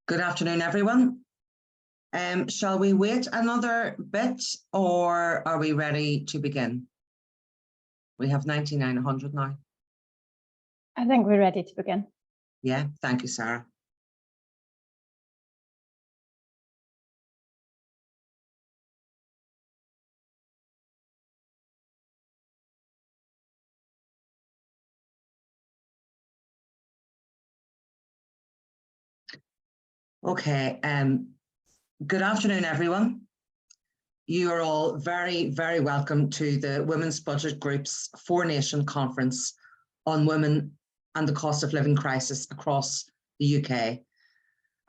Good afternoon, everyone. Shall we wait another bit or are we ready to begin? We have 9900 now. I think we're ready to begin. Yeah, thank you, Sarah. Okay, good afternoon, everyone. You are all very, very welcome to the Women's Budget Group's Four Nation Conference on Women and the Cost of Living Crisis across the UK.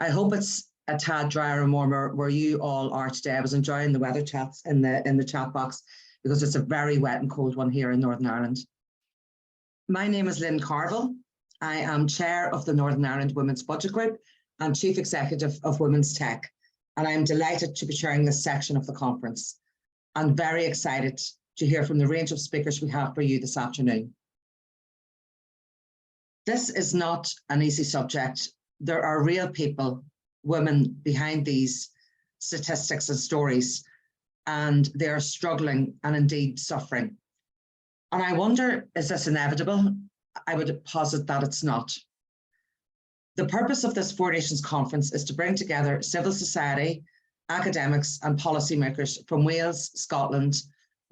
I hope it's a tad drier and warmer where you all are today. I was enjoying the weather chats in the chat box because it's a very wet and cold one here in Northern Ireland. My name is Lynn Carville. I am chair of the Northern Ireland Women's Budget Group and chief executive of Women's Tech. And I'm delighted to be chairing this section of the conference. I'm very excited to hear from the range of speakers we have for you this afternoon. This is not an easy subject. There are real people, women behind these statistics and stories, and they are struggling and indeed suffering. And I wonder, is this inevitable? I would posit that it's not. The purpose of this Four Nations Conference is to bring together civil society, academics and policymakers from Wales, Scotland,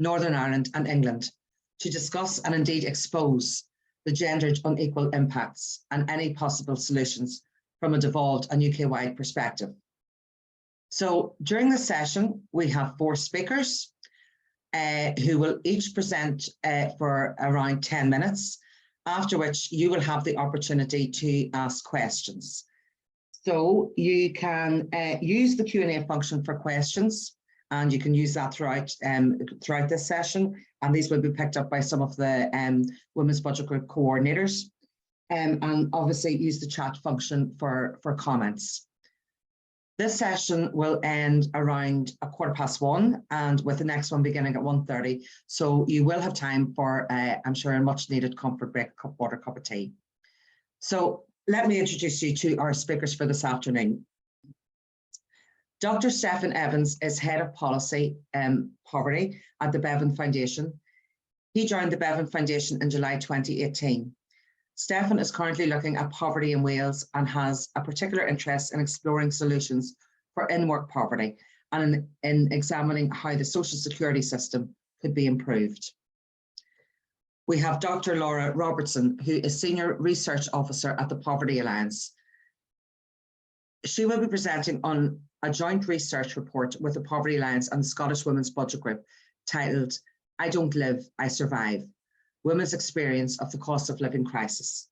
Northern Ireland and England to discuss and indeed expose the gendered unequal impacts and any possible solutions from a devolved and UK-wide perspective. So during this session, we have four speakers who will each present for around 10 minutes. After which you will have the opportunity to ask questions. So you can use the Q&A function for questions, and you can use that throughout this session. And these will be picked up by some of the Women's Budget Group coordinators. And obviously use the chat function for comments. This session will end around 1:15, and with the next one beginning at 1:30. So you will have time for, I'm sure, a much needed comfort break, a cup of water, cup of tea. So let me introduce you to our speakers for this afternoon. Dr. Steffan Evans is Head of Policy Poverty at the Bevan Foundation. He joined the Bevan Foundation in July 2018. Steffan is currently looking at poverty in Wales and has a particular interest in exploring solutions for in-work poverty and in examining how the social security system could be improved. We have Dr. Laura Robertson, who is Senior Research Officer at the Poverty Alliance. She will be presenting on a joint research report with the Poverty Alliance and the Scottish Women's Budget Group titled, "I Don't Live, I Survive. Women's Experience of the Cost of Living Crisis."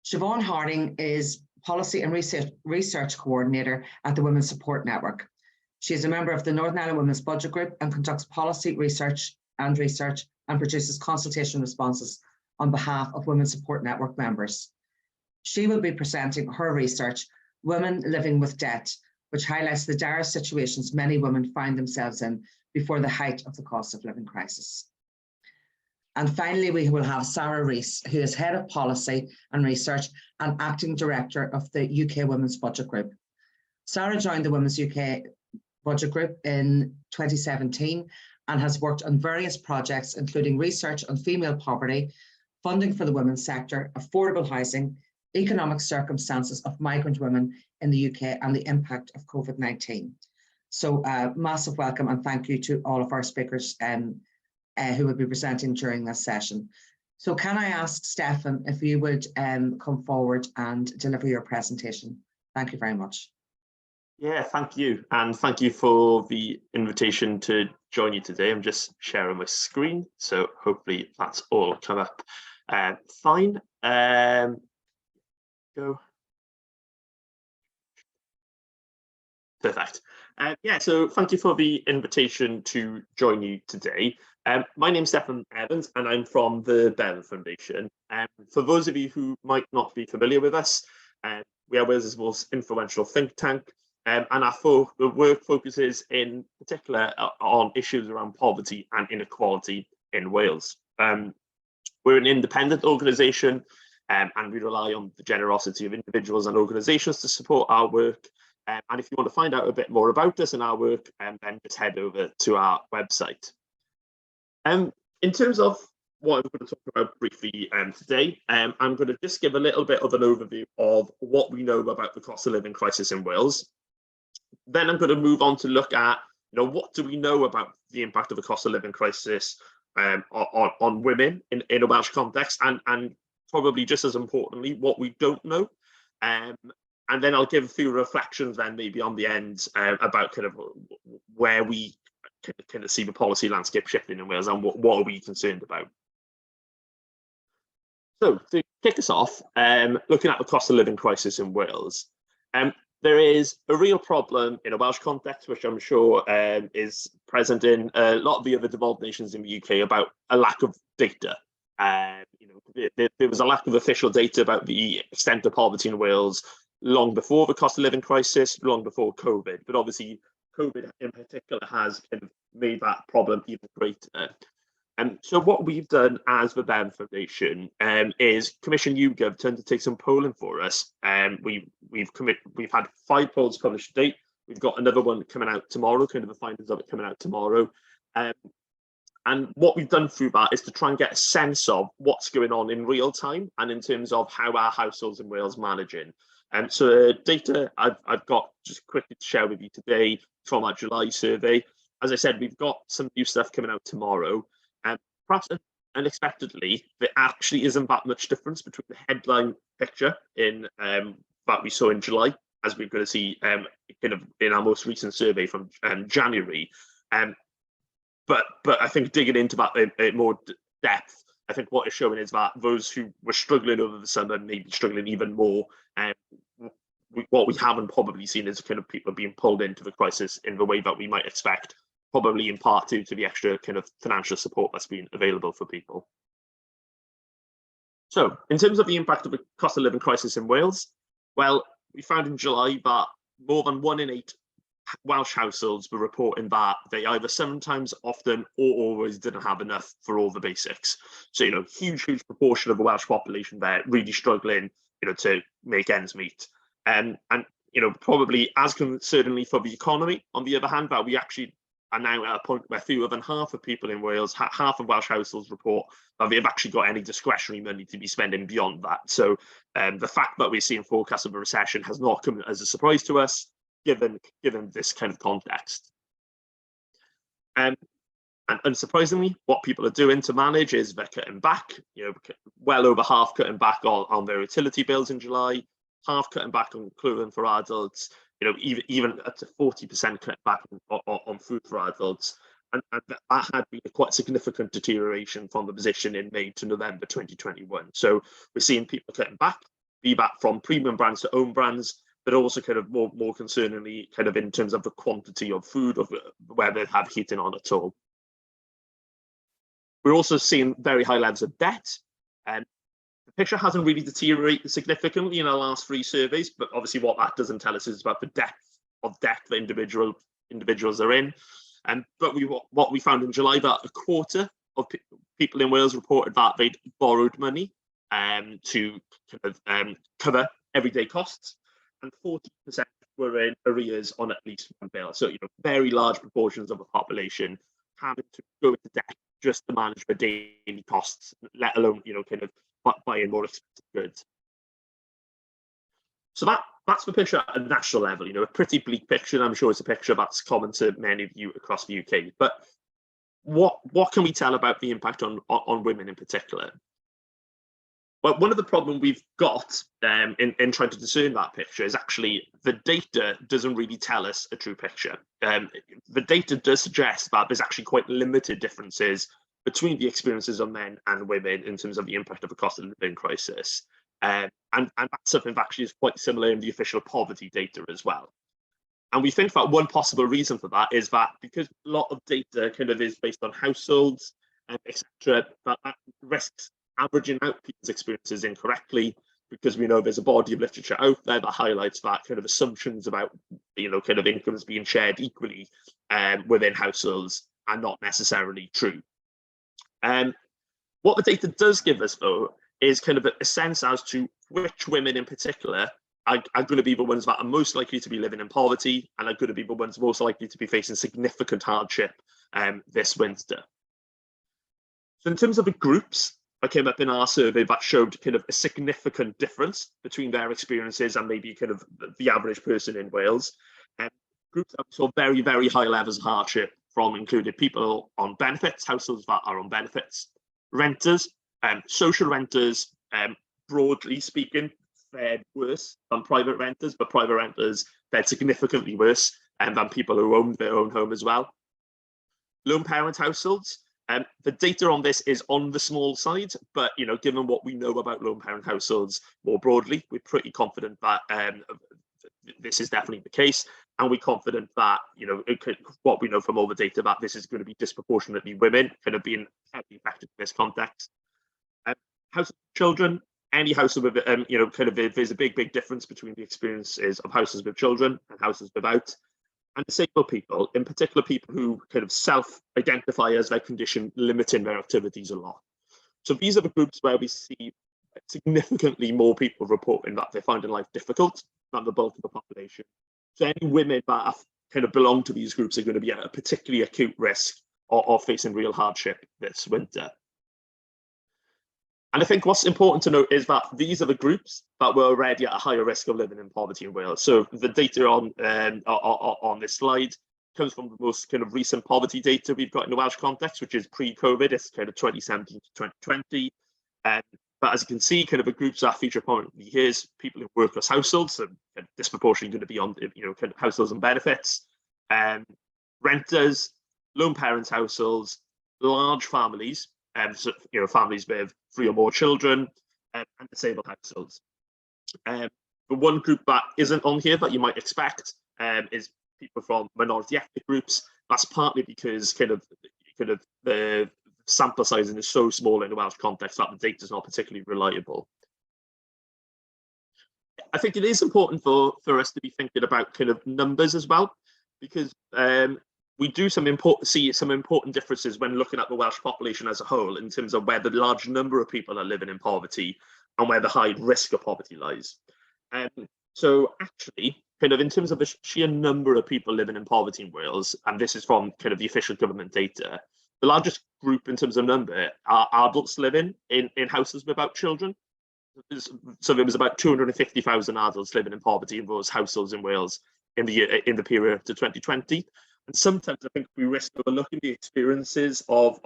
Siobhán Harding is Policy and Research Coordinator at the Women's Support Network. She is a member of the Northern Ireland Women's Budget Group and conducts policy research and produces consultation responses on behalf of Women's Support Network members. She will be presenting her research, Women Living with Debt, which highlights the dire situations many women find themselves in before the height of the cost of living crisis. And finally, we will have Sara Reis, who is Head of Policy and Research and Acting Director of the UK Women's Budget Group. Sara joined the Women's UK Budget Group in 2017 and has worked on various projects, including research on female poverty, funding for the women's sector, affordable housing, economic circumstances of migrant women in the UK and the impact of COVID-19. So massive welcome and thank you to all of our speakers who will be presenting during this session. So can I ask Steffan if you would come forward and deliver your presentation? Thank you very much. Yeah, thank you. And thank you for the invitation to join you today. I'm just sharing my screen, so hopefully that's all come up fine. Go. Perfect. Yeah, so thank you for the invitation to join you today. My name's Steffan Evans and I'm from the Bevan Foundation. For those of you who might not be familiar with us, we are Wales' most influential think tank, and the work focuses in particular on issues around poverty and inequality in Wales. We're an independent organisation and we rely on the generosity of individuals and organisations to support our work. And if you want to find out a bit more about us and our work, then just head over to our website. In terms of what I'm going to talk about briefly today, I'm going to just give a little bit of an overview of what we know about the cost of living crisis in Wales. Then I'm going to move on to look at, what do we know about the impact of the cost of living crisis on women in a Welsh context, and probably just as importantly, what we don't know. And then I'll give a few reflections then maybe on the end about kind of where we kind of see the policy landscape shifting in Wales and what are we concerned about. So to kick us off, looking at the cost of living crisis in Wales, there is a real problem in a Welsh context, which I'm sure is present in a lot of the other devolved nations in the UK, about a lack of data. There was a lack of official data about the extent of poverty in Wales long before the cost of living crisis, long before COVID. But obviously, COVID in particular has kind of made that problem even greater. So what we've done as the Bevan Foundation is commission YouGov to take some polling for us. We've had 5 polls published to date. We've got another one coming out tomorrow, kind of the findings of it coming out tomorrow. And what we've done through that is to try and get a sense of what's going on in real time and in terms of how our households in Wales managing. So the data I've got just quickly to share with you today from our July survey. As I said, we've got some new stuff coming out tomorrow. Perhaps unexpectedly, there actually isn't that much difference between the headline picture in that we saw in July, as we're going to see kind of in our most recent survey from January. But I think digging into that in more depth, I think what it's showing is that those who were struggling over the summer may be struggling even more. What we haven't probably seen is kind of people being pulled into the crisis in the way that we might expect, probably in part due to the extra kind of financial support that's been available for people. So in terms of the impact of the cost of living crisis in Wales, well, we found in July that more than 1 in 8 Welsh households were reporting that they either sometimes, often, or always didn't have enough for all the basics. So, huge proportion of the Welsh population there really struggling, to make ends meet. And probably as concerningly for the economy, on the other hand, that we actually are now at a point where fewer than half of people in Wales, half of Welsh households report that they've actually got any discretionary money to be spending beyond that. So the fact that we're seeing forecasts of a recession has not come as a surprise to us, given this kind of context. And unsurprisingly, what people are doing to manage is they're cutting back, well over half cutting back on their utility bills in July, half cutting back on clothing for adults, even up to 40% cut back on food for adults. And that had been a quite significant deterioration from the position in May to November 2021. So we're seeing people cutting back, be that from premium brands to own brands, but also kind of more concerningly, kind of in terms of the quantity of food, of where they have heating on at all. We're also seeing very high levels of debt. The picture hasn't really deteriorated significantly in our last 3 surveys, but obviously what that doesn't tell us is about the depth of debt that individuals are in. But what we found in July, that a quarter of people in Wales reported that they'd borrowed money to kind of cover everyday costs, and 40% were in arrears on at least one bill. So, very large proportions of the population having to go into debt just to manage their daily costs, let alone, kind of buying more expensive goods. So that's the picture at a national level, a pretty bleak picture. And I'm sure it's a picture that's common to many of you across the UK. But what can we tell about the impact on women in particular? Well, one of the problems we've got in trying to discern that picture is actually the data doesn't really tell us a true picture. The data does suggest that there's actually quite limited differences between the experiences of men and women in terms of the impact of the cost of living crisis. And that's something that actually is quite similar in the official poverty data as well. And we think that one possible reason for that is that because a lot of data kind of is based on households, etc., that risks averaging out people's experiences incorrectly, because we know there's a body of literature out there that highlights that kind of assumptions about, kind of incomes being shared equally within households are not necessarily true. What the data does give us, though, is kind of a sense as to which women in particular are going to be the ones that are most likely to be living in poverty and are going to be the ones most likely to be facing significant hardship this winter. So in terms of the groups that came up in our survey that showed kind of a significant difference between their experiences and maybe kind of the average person in Wales, groups that saw very, very high levels of hardship from included people on benefits, households that are on benefits, renters, social renters, broadly speaking, fared worse than private renters, but private renters fared significantly worse than people who owned their own home as well. Lone parent households, the data on this is on the small side, but given what we know about lone parent households more broadly, we're pretty confident that this is definitely the case, and we're confident that what we know from all the data that this is going to be disproportionately women kind of being heavily affected in this context. Household children, any household with there's a big difference between the experiences of houses with children and houses without. And disabled people, in particular people who kind of self-identify as their condition limiting their activities a lot. So these are the groups where we see significantly more people reporting that they're finding life difficult than the bulk of the population. So any women that kind of belong to these groups are going to be at a particularly acute risk of facing real hardship this winter. And I think what's important to note is that these are the groups that were already at a higher risk of living in poverty in Wales. So the data on this slide comes from the most kind of recent poverty data we've got in the Welsh context, which is pre-COVID. It's kind of 2017 to 2020. But as you can see, kind of the groups that feature prominently here is people in workless households, and disproportionately going to be on kind of households and benefits, renters, lone parents households, large families, so, families with 3 or more children, and disabled households. The one group that isn't on here that you might expect is people from minority ethnic groups. That's partly because kind of the sample sizing is so small in the Welsh context that the data is not particularly reliable. I think it is important for us to be thinking about kind of numbers as well, because we do see some important differences when looking at the Welsh population as a whole in terms of where the large number of people are living in poverty and where the high risk of poverty lies. So actually, kind of in terms of the sheer number of people living in poverty in Wales, and this is from kind of the official government data, the largest group in terms of number are adults living in houses without children. So there was about 250,000 adults living in poverty in those households in Wales in the period to 2020. And sometimes I think we risk overlooking the experiences of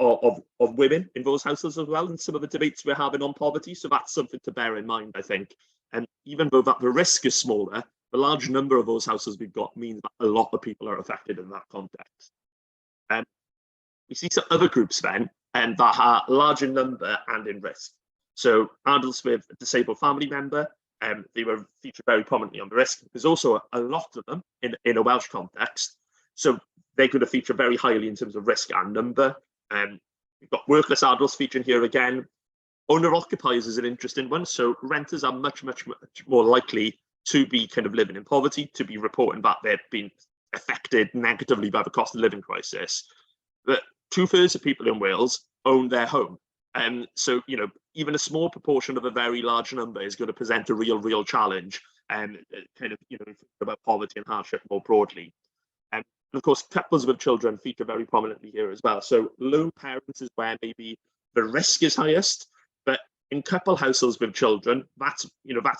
women in those households as well, and some of the debates we're having on poverty. So that's something to bear in mind, I think. And even though that the risk is smaller, the large number of those households we've got means that a lot of people are affected in that context. We see some other groups then that are large in number and in risk. So adults with a disabled family member, they were featured very prominently on the risk. There's also a lot of them in a Welsh context. So they're going to feature very highly in terms of risk and number. We've got workless adults featuring here again. Owner-occupiers is an interesting one. So renters are much more likely to be kind of living in poverty, to be reporting that they've been affected negatively by the cost of living crisis. But 2/3 of people in Wales own their home. So, even a small proportion of a very large number is going to present a real challenge, about poverty and hardship more broadly. And of course, couples with children feature very prominently here as well. So lone parents is where maybe the risk is highest, but in couple households with children, that's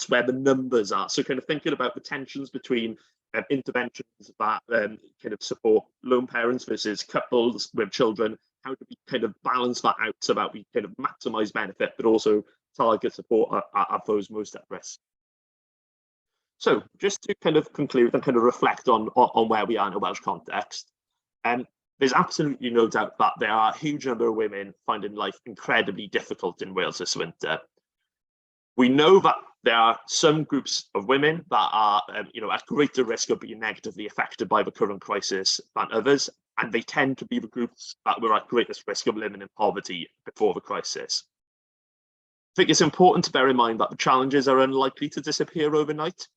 where the numbers are. So kind of thinking about the tensions between interventions that kind of support lone parents versus couples with children, how do we kind of balance that out so that we kind of maximize benefit, but also target support at those most at risk. So just to kind of conclude and kind of reflect on where we are in a Welsh context, there's absolutely no doubt that there are a huge number of women finding life incredibly difficult in Wales this winter. We know that there are some groups of women that are at greater risk of being negatively affected by the current crisis than others, and they tend to be the groups that were at greatest risk of living in poverty before the crisis. I think it's important to bear in mind that the challenges are unlikely to disappear overnight.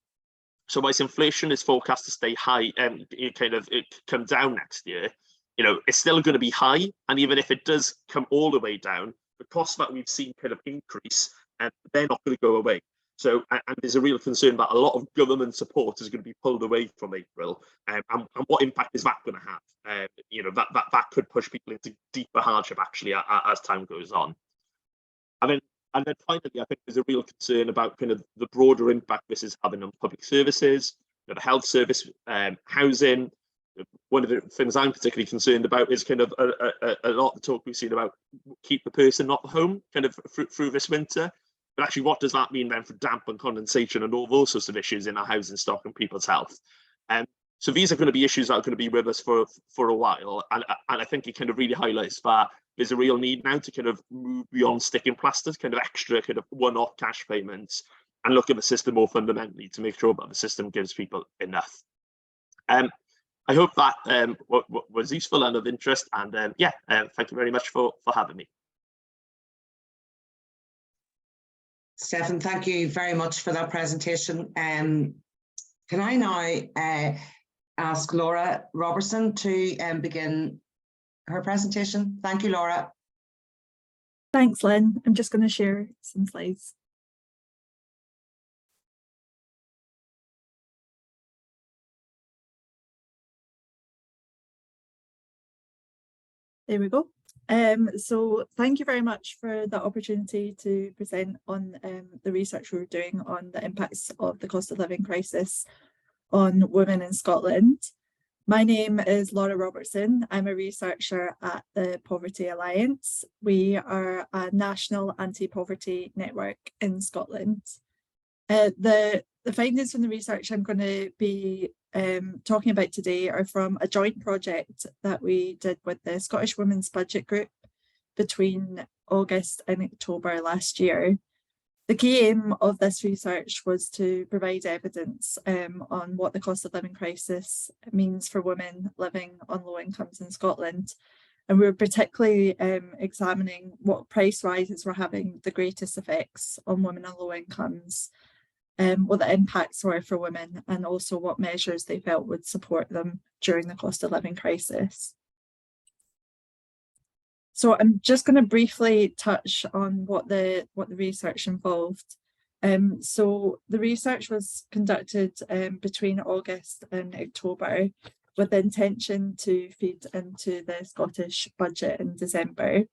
So whilst inflation is forecast to stay high and it come down next year, it's still going to be high. And even if it does come all the way down, the costs that we've seen kind of increase and they're not going to go away. So, and there's a real concern that a lot of government support is going to be pulled away from April, and what impact is that going to have? That could push people into deeper hardship actually as time goes on. And then finally, I think there's a real concern about kind of the broader impact this is having on public services, the health service, housing. One of the things I'm particularly concerned about is kind of a lot of the talk we've seen about keep the person, not the home, kind of through this winter. But actually, what does that mean then for damp and condensation and all those sorts of issues in our housing stock and people's health? So these are going to be issues that are going to be with us for a while. And I think it kind of really highlights that there's a real need now to kind of move beyond sticking plasters, kind of extra kind of one-off cash payments, and look at the system more fundamentally to make sure that the system gives people enough. I hope that was useful and of interest. And thank you very much for having me. Steffan, thank you very much for that presentation. Can I now ask Laura Robertson to begin her presentation? Thank you, Laura. Thanks, Lynn. I'm just going to share some slides. There we go. So thank you very much for the opportunity to present on the research we were doing on the impacts of the cost of living crisis on women in Scotland. My name is Laura Robertson. I'm a researcher at the Poverty Alliance. We are a national anti-poverty network in Scotland. The findings from the research I'm going to be talking about today are from a joint project that we did with the Scottish Women's Budget Group between August and October last year. The key aim of this research was to provide evidence on what the cost of living crisis means for women living on low incomes in Scotland. And we were particularly examining what price rises were having the greatest effects on women on low incomes, what the impacts were for women, and also what measures they felt would support them during the cost of living crisis. So I'm just going to briefly touch on what the research involved. So the research was conducted between August and October with the intention to feed into the Scottish budget in December.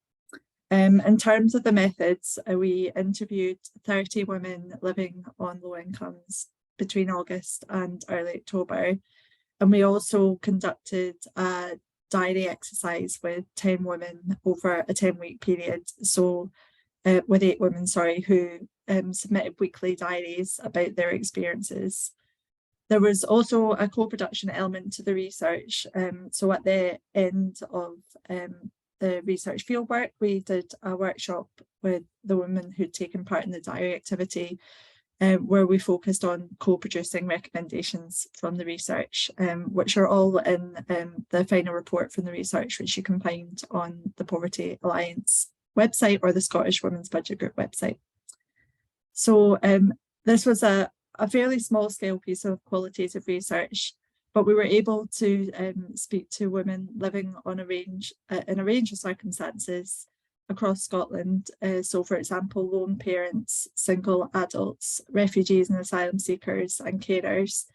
In terms of the methods, we interviewed 30 women living on low incomes between August and early October. And we also conducted a diary exercise with 10 women over a 10-week period. So with 8 women, who submitted weekly diaries about their experiences. There was also a co-production element to the research. So at the end of the research fieldwork, we did a workshop with the women who'd taken part in the diary activity, where we focused on co-producing recommendations from the research, which are all in the final report from the research, which you can find on the Poverty Alliance website or the Scottish Women's Budget Group website. So this was a fairly small scale piece of qualitative research, but we were able to speak to women living on in a range of circumstances across Scotland. So for example, lone parents, single adults, refugees and asylum seekers and carers.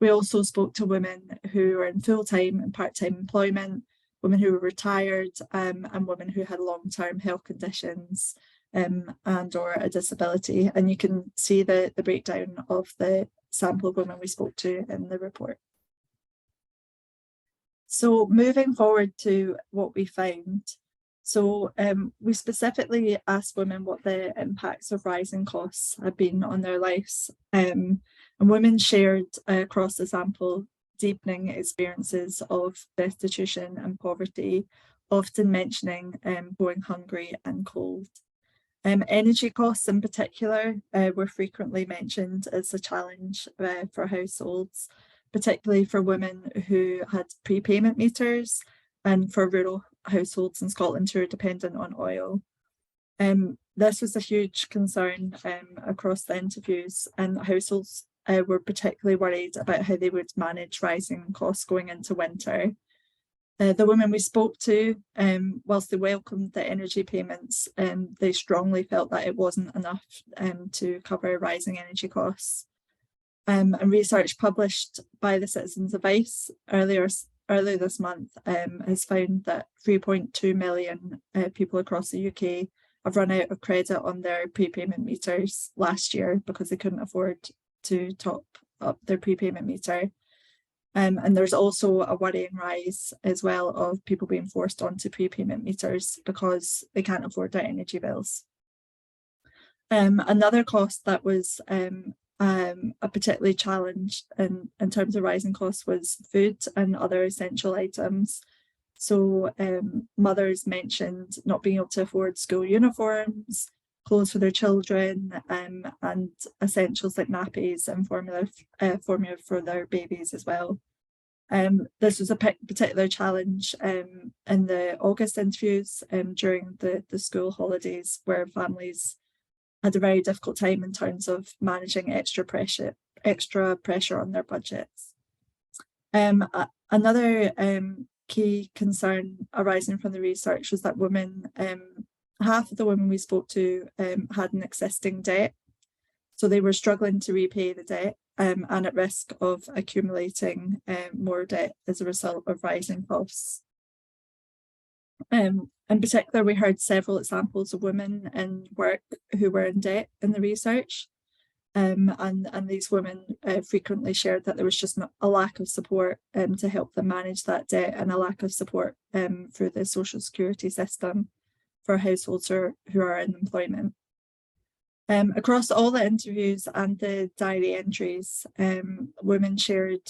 We also spoke to women who are in full-time and part-time employment, women who were retired, and women who had long-term health conditions and or a disability. And you can see the breakdown of the sample of women we spoke to in the report. So moving forward to what we found. So we specifically asked women what the impacts of rising costs had been on their lives. And women shared across the sample deepening experiences of destitution and poverty, often mentioning going hungry and cold. Energy costs in particular were frequently mentioned as a challenge for households, particularly for women who had prepayment meters and for rural households in Scotland who are dependent on oil. This was a huge concern across the interviews, and households were particularly worried about how they would manage rising costs going into winter. The women we spoke to, whilst they welcomed the energy payments, they strongly felt that it wasn't enough to cover rising energy costs. And research published by the Citizens Advice earlier this month has found that 3.2 million people across the UK have run out of credit on their prepayment meters last year because they couldn't afford to top up their prepayment meter. And there's also a worrying rise as well of people being forced onto prepayment meters because they can't afford their energy bills. Another cost that was a particularly challenged in terms of rising costs was food and other essential items. So mothers mentioned not being able to afford school uniforms, clothes for their children, and essentials like nappies and formula for their babies as well. This was a particular challenge in the August interviews during the school holidays, where families had a very difficult time in terms of managing extra pressure on their budgets. Another key concern arising from the research was that women, half of the women we spoke to had an existing debt. So they were struggling to repay the debt and at risk of accumulating more debt as a result of rising costs. In particular, we heard several examples of women in work who were in debt in the research. And these women frequently shared that there was just a lack of support to help them manage that debt, and a lack of support through the social security system for households who are in employment. Across all the interviews and the diary entries, women shared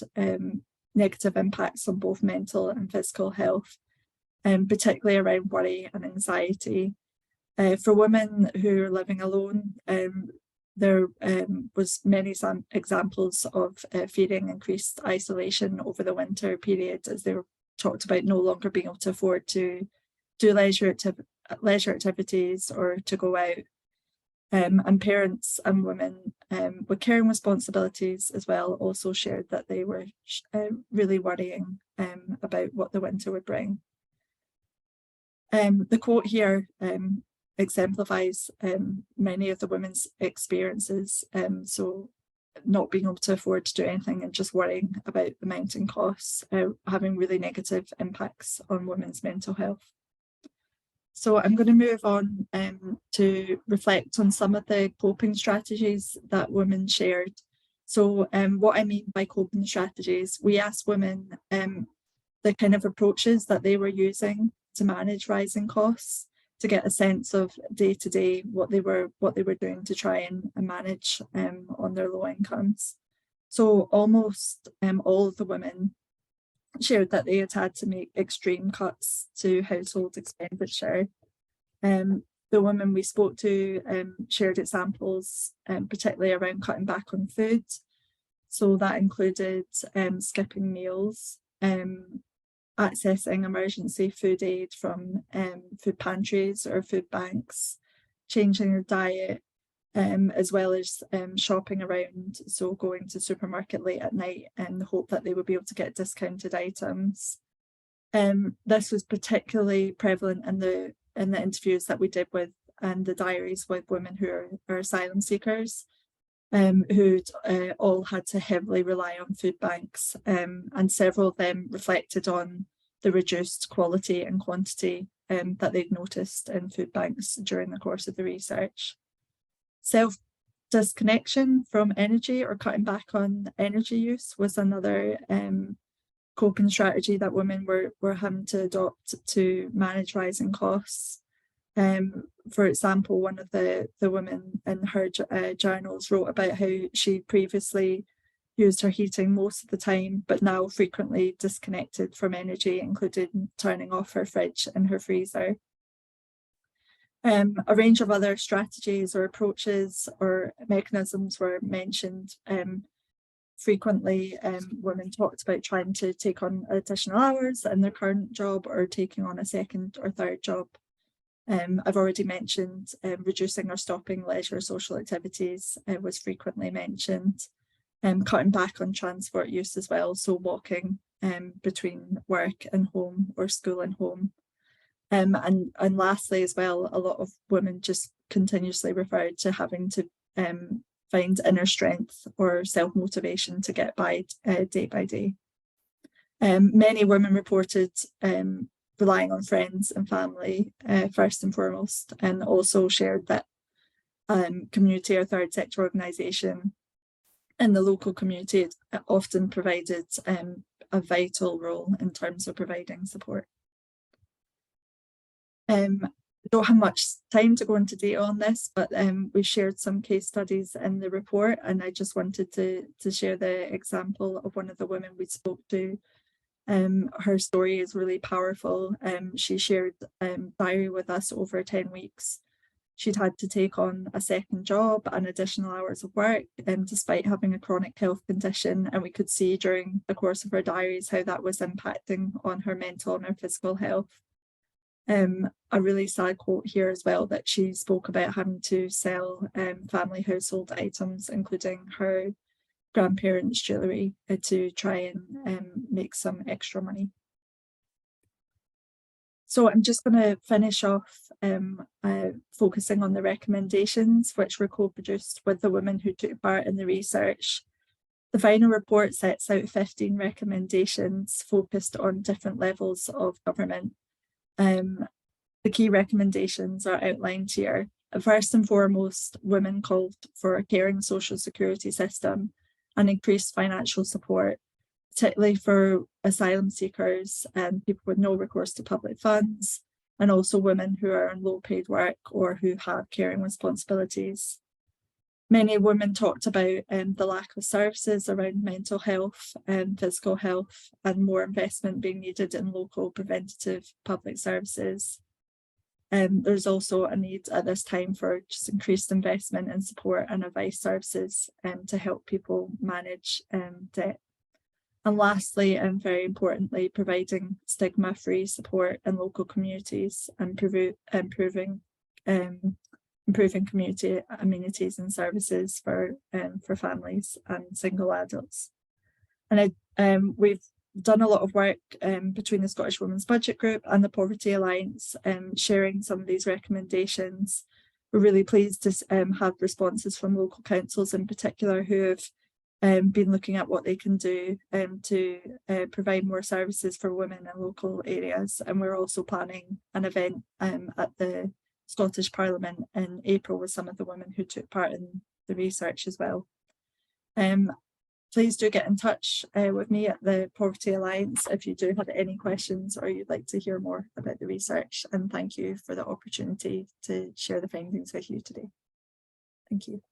negative impacts on both mental and physical health, particularly around worry and anxiety. For women who are living alone, there was many examples of fearing increased isolation over the winter period, as they were talked about no longer being able to afford to do leisure activities or to go out. And parents and women with caring responsibilities as well also shared that they were really worrying about what the winter would bring. The quote here exemplifies many of the women's experiences, so not being able to afford to do anything and just worrying about the mounting costs, having really negative impacts on women's mental health. So I'm going to move on to reflect on some of the coping strategies that women shared. So what I mean by coping strategies, we asked women the kind of approaches that they were using to manage rising costs, to get a sense of day to day what they were doing to try and manage on their low incomes. So almost all of the women shared that they had to make extreme cuts to household expenditure. The women we spoke to shared examples, particularly around cutting back on food. So that included skipping meals, accessing emergency food aid from food pantries or food banks, changing their diet, as well as shopping around, so going to supermarket late at night in the hope that they would be able to get discounted items. This was particularly prevalent in the interviews that we did with and the diaries with women who are asylum seekers, who all had to heavily rely on food banks, and several of them reflected on the reduced quality and quantity that they'd noticed in food banks during the course of the research. Self-disconnection from energy or cutting back on energy use was another coping strategy that women were having to adopt to manage rising costs. For example, one of the women in her journals wrote about how she previously used her heating most of the time, but now frequently disconnected from energy, including turning off her fridge and her freezer. A range of other strategies or approaches or mechanisms were mentioned. Frequently, women talked about trying to take on additional hours in their current job or taking on a second or third job. I've already mentioned reducing or stopping leisure social activities was frequently mentioned. Cutting back on transport use as well, so walking between work and home or school and home. And lastly as well, a lot of women just continuously referred to having to find inner strength or self-motivation to get by day by day. Many women reported relying on friends and family first and foremost, and also shared that community or third sector organisation in the local community often provided a vital role in terms of providing support. I don't have much time to go into detail on this, but we shared some case studies in the report, and I just wanted to share the example of one of the women we spoke to. Her story is really powerful. She shared diary with us over 10 weeks. She'd had to take on a second job and additional hours of work despite having a chronic health condition, and we could see during the course of her diaries how that was impacting on her mental and her physical health. A really sad quote here as well, that she spoke about having to sell family household items, including her grandparents' jewellery, to try and make some extra money. So I'm just going to finish off focusing on the recommendations which were co-produced with the women who took part in the research. The final report sets out 15 recommendations focused on different levels of government. The key recommendations are outlined here. First and foremost, women called for a caring social security system and increased financial support, particularly for asylum seekers and people with no recourse to public funds, and also women who are in low paid work or who have caring responsibilities. Many women talked about the lack of services around mental health and physical health, and more investment being needed in local preventative public services. There's also a need at this time for just increased investment in support and advice services to help people manage debt. And lastly, and very importantly, providing stigma-free support in local communities and improving community amenities and services for families and single adults. And we've done a lot of work between the Scottish Women's Budget Group and the Poverty Alliance, sharing some of these recommendations. We're really pleased to have responses from local councils in particular who have been looking at what they can do to provide more services for women in local areas. And we're also planning an event at the Scottish Parliament in April with some of the women who took part in the research as well. Please do get in touch with me at the Poverty Alliance if you do have any questions or you'd like to hear more about the research. And thank you for the opportunity to share the findings with you today. Thank you.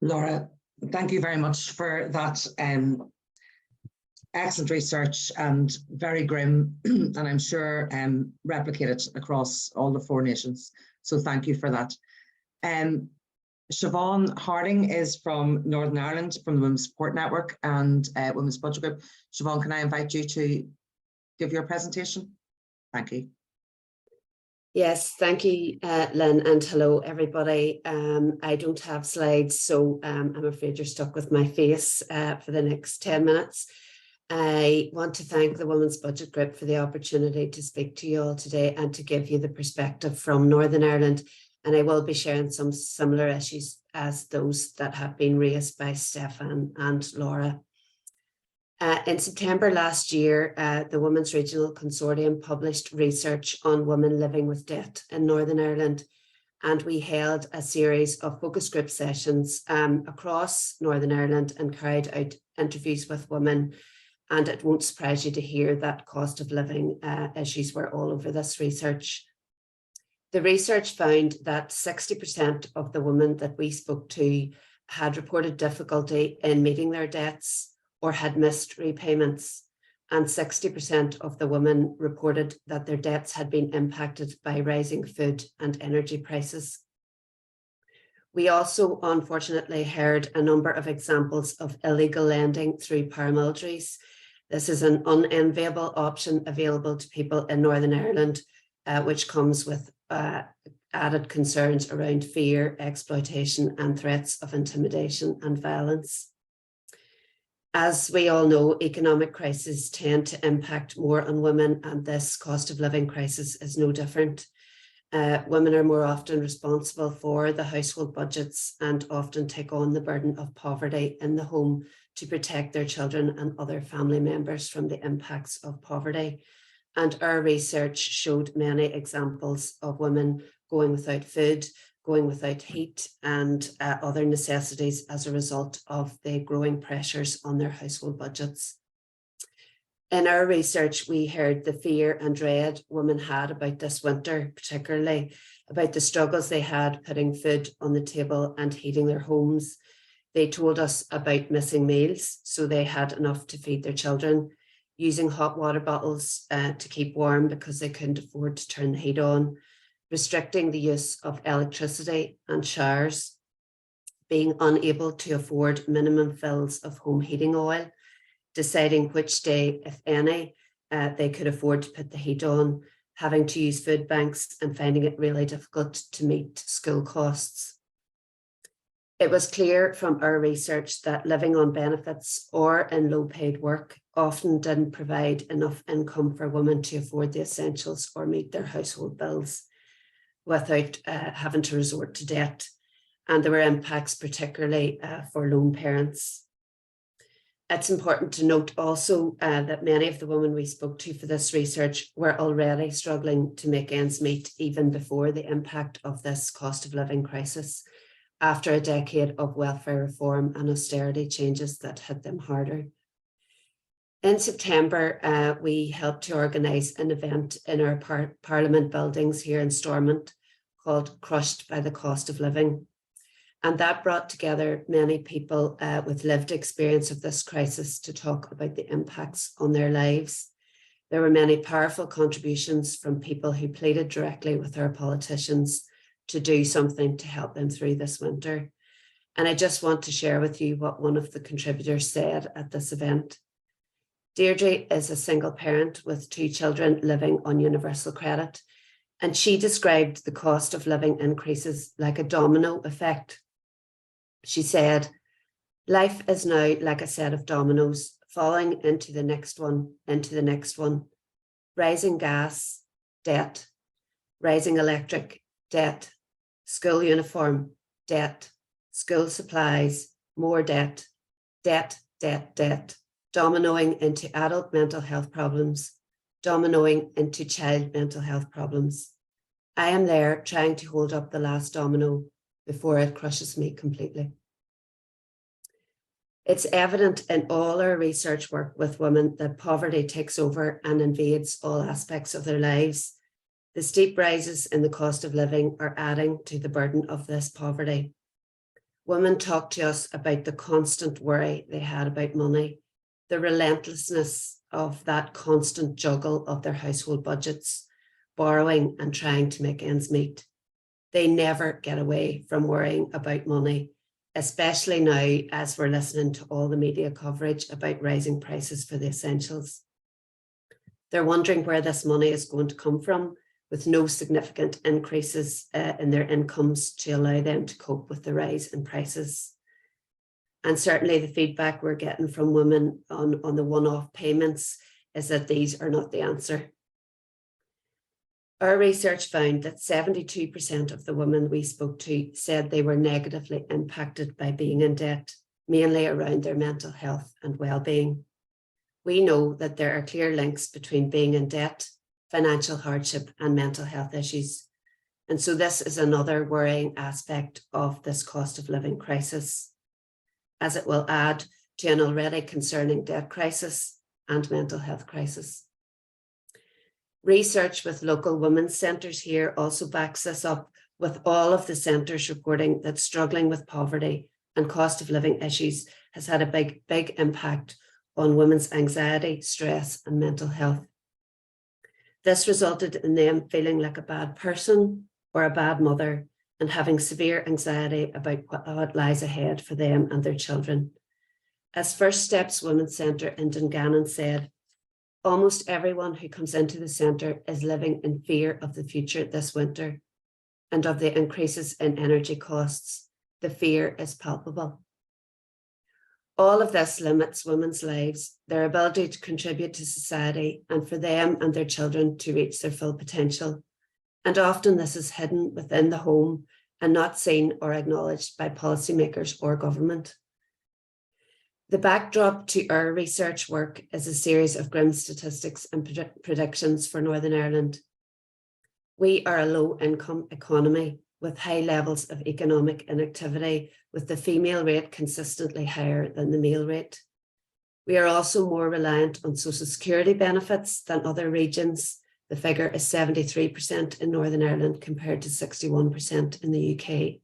Laura, thank you very much for that excellent research, and very grim, and I'm sure replicated across all the 4 nations. So thank you for that. Siobhán Harding is from Northern Ireland, from the Women's Support Network and Women's Budget Group. Siobhán, can I invite you to give your presentation? Thank you. Yes, thank you, Lynn, and hello, everybody. I don't have slides, so I'm afraid you're stuck with my face for the next 10 minutes. I want to thank the Women's Budget Group for the opportunity to speak to you all today and to give you the perspective from Northern Ireland. And I will be sharing some similar issues as those that have been raised by Steffan and Laura. In September last year, the Women's Regional Consortium published research on women living with debt in Northern Ireland, and we held a series of focus group sessions across Northern Ireland and carried out interviews with women. And it won't surprise you to hear that cost of living issues were all over this research. The research found that 60% of the women that we spoke to had reported difficulty in meeting their debts or had missed repayments, and 60% of the women reported that their debts had been impacted by rising food and energy prices. We also, unfortunately, heard a number of examples of illegal lending through paramilitaries. This is an unenviable option available to people in Northern Ireland, which comes with added concerns around fear, exploitation, and threats of intimidation and violence. As we all know, economic crises tend to impact more on women, and this cost of living crisis is no different. Women are more often responsible for the household budgets and often take on the burden of poverty in the home to protect their children and other family members from the impacts of poverty. And our research showed many examples of women going without food, going without heat and other necessities as a result of the growing pressures on their household budgets. In our research, we heard the fear and dread women had about this winter, particularly about the struggles they had putting food on the table and heating their homes. They told us about missing meals, so they had enough to feed their children, using hot water bottles to keep warm because they couldn't afford to turn the heat on, restricting the use of electricity and showers, being unable to afford minimum fills of home heating oil, deciding which day, if any, they could afford to put the heat on, having to use food banks and finding it really difficult to meet school costs. It was clear from our research that living on benefits or in low-paid work often didn't provide enough income for women to afford the essentials or meet their household bills without having to resort to debt. And there were impacts particularly for lone parents. It's important to note also that many of the women we spoke to for this research were already struggling to make ends meet even before the impact of this cost of living crisis, after a decade of welfare reform and austerity changes that hit them harder. In September, we helped to organise an event in our Parliament buildings here in Stormont called Crushed by the Cost of Living. And that brought together many people with lived experience of this crisis to talk about the impacts on their lives. There were many powerful contributions from people who pleaded directly with our politicians to do something to help them through this winter. And I just want to share with you what one of the contributors said at this event. Deirdre is a single parent with 2 children living on universal credit, and she described the cost of living increases like a domino effect. She said, "Life is now like a set of dominoes falling into the next one, into the next one. Rising gas, debt. Rising electric, debt. School uniform, debt. School supplies, more debt. Debt, debt, debt. Dominoing into adult mental health problems. Dominoing into child mental health problems. I am there trying to hold up the last domino before it crushes me completely." It's evident in all our research work with women that poverty takes over and invades all aspects of their lives. The steep rises in the cost of living are adding to the burden of this poverty. Women talk to us about the constant worry they had about money, the relentlessness of that constant juggle of their household budgets, borrowing and trying to make ends meet. They never get away from worrying about money, especially now as we're listening to all the media coverage about rising prices for the essentials. They're wondering where this money is going to come from, with no significant increases in their incomes to allow them to cope with the rise in prices. And certainly the feedback we're getting from women on the one-off payments is that these are not the answer. Our research found that 72% of the women we spoke to said they were negatively impacted by being in debt, mainly around their mental health and well-being. We know that there are clear links between being in debt, financial hardship, and mental health issues. And so this is another worrying aspect of this cost of living crisis, as it will add to an already concerning debt crisis and mental health crisis. Research with local women's centres here also backs this up, with all of the centres reporting that struggling with poverty and cost of living issues has had a big impact on women's anxiety, stress, and mental health. This resulted in them feeling like a bad person or a bad mother and having severe anxiety about what lies ahead for them and their children. As First Steps Women's Centre in Dungannon said, almost everyone who comes into the centre is living in fear of the future this winter and of the increases in energy costs. The fear is palpable. All of this limits women's lives, their ability to contribute to society, and for them and their children to reach their full potential. And often this is hidden within the home and not seen or acknowledged by policymakers or government. The backdrop to our research work is a series of grim statistics and predictions for Northern Ireland. We are a low-income economy with high levels of economic inactivity, with the female rate consistently higher than the male rate. We are also more reliant on social security benefits than other regions. The figure is 73% in Northern Ireland compared to 61% in the UK.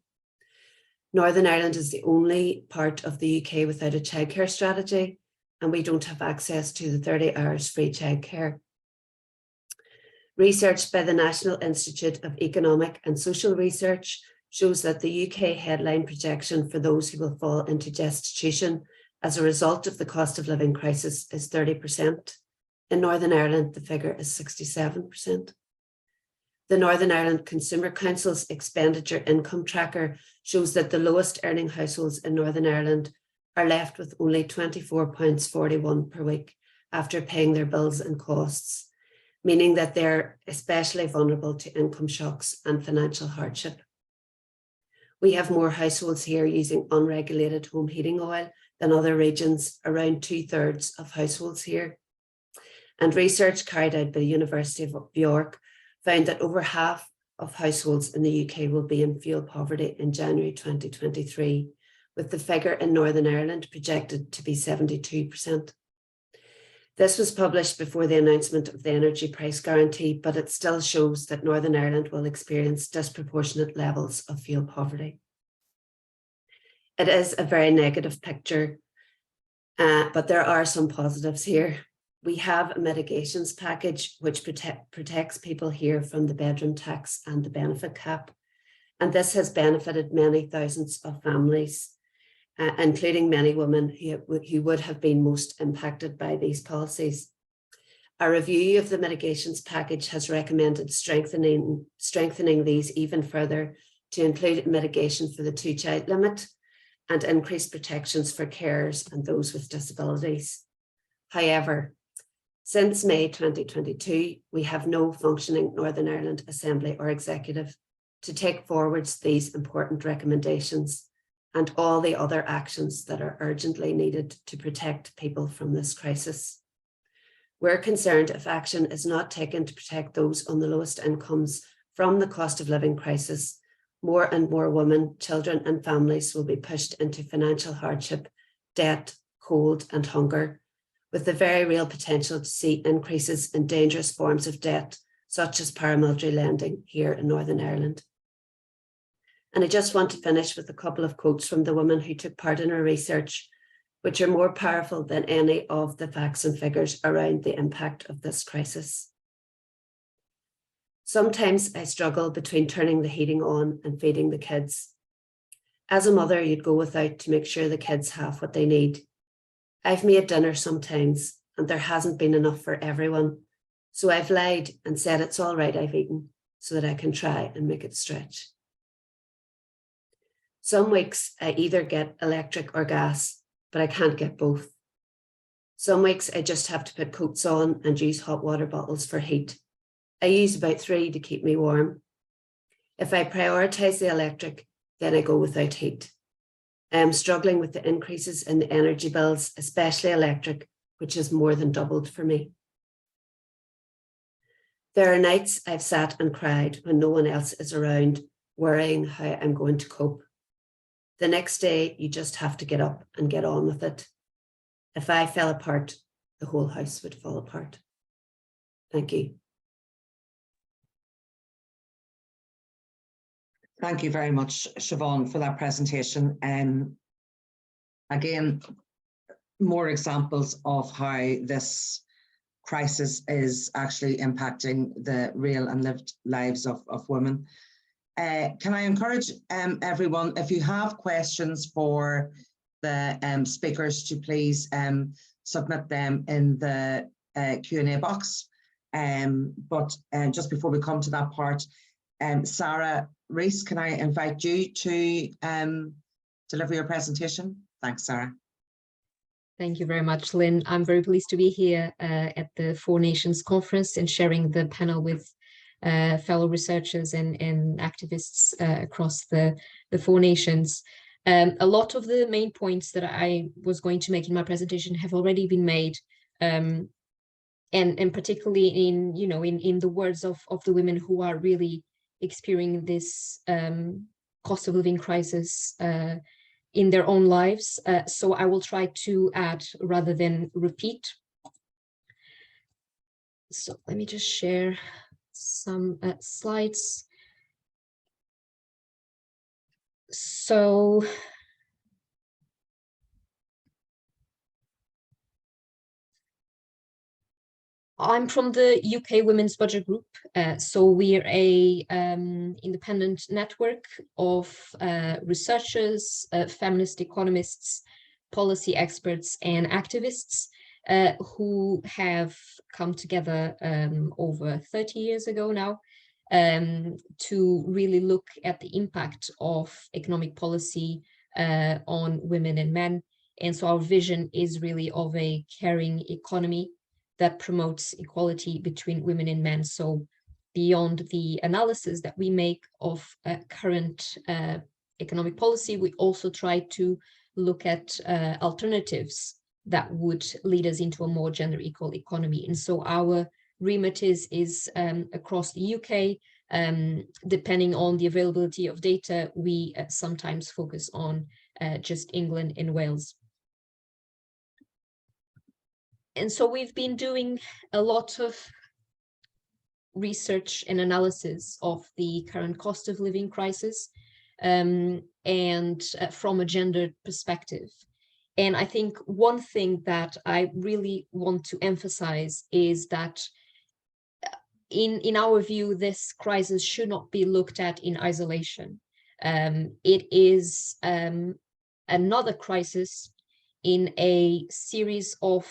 Northern Ireland is the only part of the UK without a childcare strategy, and we don't have access to the 30 hours free childcare. Research by the National Institute of Economic and Social Research shows that the UK headline projection for those who will fall into destitution as a result of the cost of living crisis is 30%. In Northern Ireland, the figure is 67%. The Northern Ireland Consumer Council's expenditure income tracker shows that the lowest earning households in Northern Ireland are left with only £24.41 per week after paying their bills and costs, meaning that they're especially vulnerable to income shocks and financial hardship. We have more households here using unregulated home heating oil than other regions, around 2/3 of households here. And research carried out by the University of York found that over half of households in the UK will be in fuel poverty in January 2023, with the figure in Northern Ireland projected to be 72%. This was published before the announcement of the energy price guarantee, but it still shows that Northern Ireland will experience disproportionate levels of fuel poverty. It is a very negative picture, but there are some positives here. We have a mitigations package which protects people here from the bedroom tax and the benefit cap. And this has benefited many thousands of families, including many women who would have been most impacted by these policies. A review of the mitigations package has recommended strengthening these even further to include mitigation for the 2-child limit and increased protections for carers and those with disabilities. However, since May 2022, we have no functioning Northern Ireland Assembly or Executive to take forward these important recommendations and all the other actions that are urgently needed to protect people from this crisis. We're concerned if action is not taken to protect those on the lowest incomes from the cost of living crisis, more and more women, children and families will be pushed into financial hardship, debt, cold and hunger, with the very real potential to see increases in dangerous forms of debt, such as paramilitary lending here in Northern Ireland. And I just want to finish with a couple of quotes from the women who took part in our research, which are more powerful than any of the facts and figures around the impact of this crisis. Sometimes I struggle between turning the heating on and feeding the kids. As a mother, you'd go without to make sure the kids have what they need. I've made dinner sometimes and there hasn't been enough for everyone. So I've lied and said it's all right I've eaten so that I can try and make it stretch. Some weeks I either get electric or gas, but I can't get both. Some weeks I just have to put coats on and use hot water bottles for heat. I use about 3 to keep me warm. If I prioritise the electric, then I go without heat. I am struggling with the increases in the energy bills, especially electric, which has more than doubled for me. There are nights I've sat and cried when no one else is around, worrying how I'm going to cope. The next day, you just have to get up and get on with it. If I fell apart, the whole house would fall apart. Thank you. Thank you very much, Siobhán, for that presentation. Again, more examples of how this crisis is actually impacting the real and lived lives of women. Can I encourage everyone, if you have questions for the speakers, to please submit them in the Q&A box. But just before we come to that part, Sara, Reis, can I invite you to deliver your presentation? Thanks, Sara. Thank you very much, Lynn. I'm very pleased to be here at the Four Nations Conference and sharing the panel with fellow researchers and activists across the Four Nations. A lot of the main points that I was going to make in my presentation have already been made, and particularly in the words of the women who are really experiencing this cost of living crisis in their own lives. So I will try to add rather than repeat. So let me just share some slides. So I'm from the UK Women's Budget Group. So we're a independent network of researchers, feminist economists, policy experts, and activists who have come together over 30 years ago now to really look at the impact of economic policy on women and men. And so our vision is really of a caring economy that promotes equality between women and men. So beyond the analysis that we make of current economic policy, we also try to look at alternatives that would lead us into a more gender equal economy. And so our remit is across the UK. Depending on the availability of data, we sometimes focus on just England and Wales. And so we've been doing a lot of research and analysis of the current cost of living crisis and from a gendered perspective. And I think one thing that I really want to emphasize is that in our view, this crisis should not be looked at in isolation. It is another crisis in a series of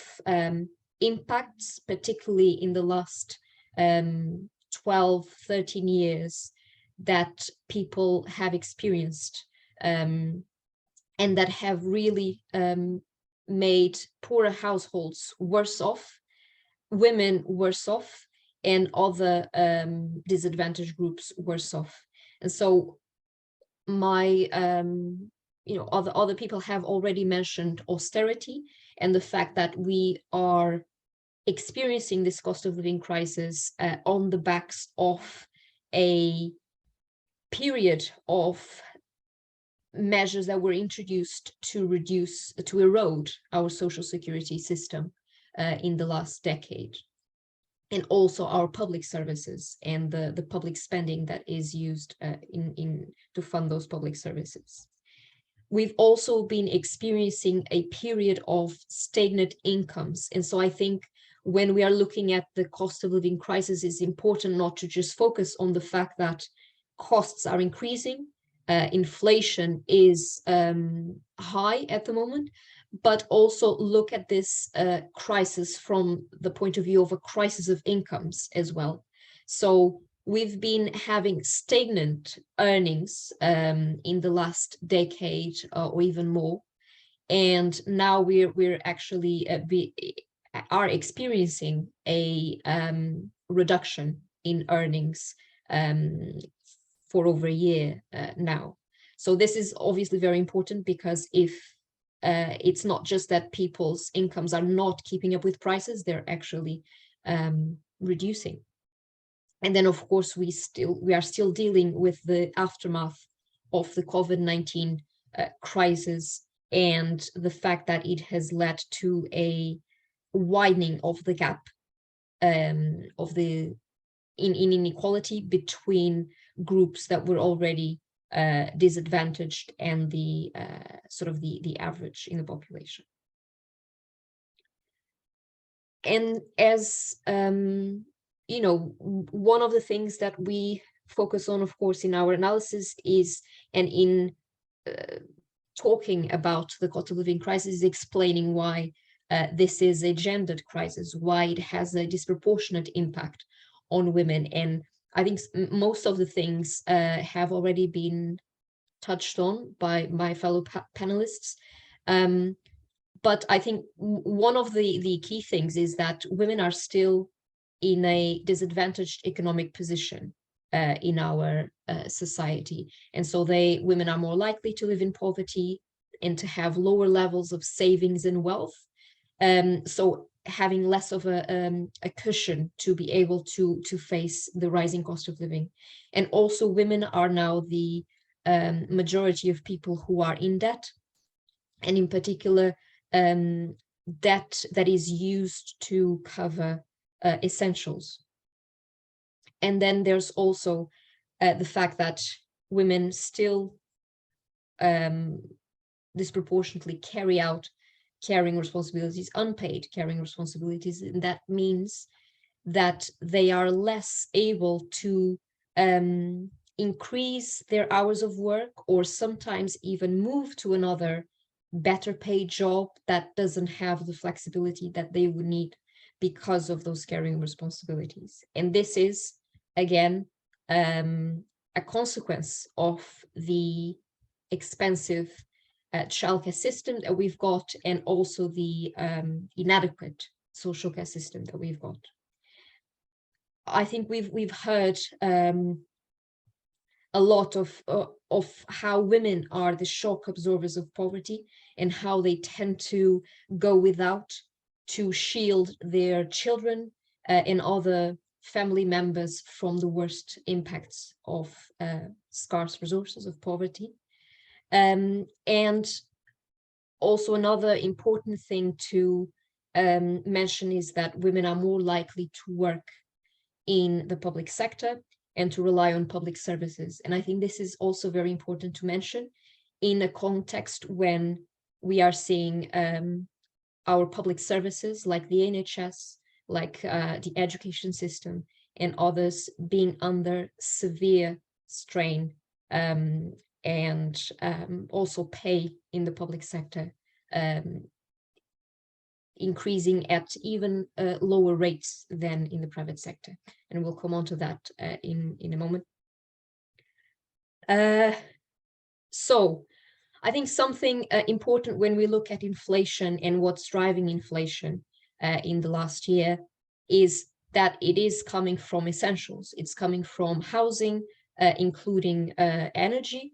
impacts, particularly in the last 12, 13 years that people have experienced and that have really made poorer households worse off, women worse off, and other disadvantaged groups worse off. And so my other people have already mentioned austerity and the fact that we are experiencing this cost of living crisis on the backs of a period of measures that were introduced to erode our social security system in the last decade, and also our public services and the public spending that is used to fund those public services. We've also been experiencing a period of stagnant incomes. And so I think when we are looking at the cost of living crisis, it's important not to just focus on the fact that costs are increasing, inflation is high at the moment, but also look at this crisis from the point of view of a crisis of incomes as well. So we've been having stagnant earnings in the last decade or even more, and now we're actually are experiencing a reduction in earnings for over a year now. So this is obviously very important, because if it's not just that people's incomes are not keeping up with prices, they're actually reducing. And then, of course, we are still dealing with the aftermath of the COVID-19 crisis and the fact that it has led to a widening of the gap in inequality between groups that were already disadvantaged and the the average in the population. And as one of the things that we focus on, of course, in our analysis is, and in talking about the cost of living crisis, is explaining why this is a gendered crisis, why it has a disproportionate impact on women. And I think most of the things have already been touched on by my fellow panelists. but I think one of the key things is that women are still in a disadvantaged economic position in our society. And so women are more likely to live in poverty and to have lower levels of savings and wealth. So having less of a cushion to be able to face the rising cost of living. And also women are now the majority of people who are in debt, and in particular, debt that is used to cover essentials. And then there's also the fact that women still disproportionately carry out caring responsibilities, unpaid caring responsibilities, and that means that they are less able to increase their hours of work, or sometimes even move to another better paid job that doesn't have the flexibility that they would need because of those caring responsibilities. And this is, again, a consequence of the expensive childcare system that we've got, and also the inadequate social care system that we've got. I think we've heard a lot of how women are the shock absorbers of poverty, and how they tend to go without to shield their children and other family members from the worst impacts of scarce resources, of poverty. And also another important thing to mention is that women are more likely to work in the public sector and to rely on public services. And I think this is also very important to mention in a context when we are seeing our public services like the NHS, like the education system and others being under severe strain, and also pay in the public sector increasing at even lower rates than in the private sector. And we'll come on to that in a moment. So I think something important when we look at inflation and what's driving inflation in the last year is that it is coming from essentials. It's coming from housing, including energy,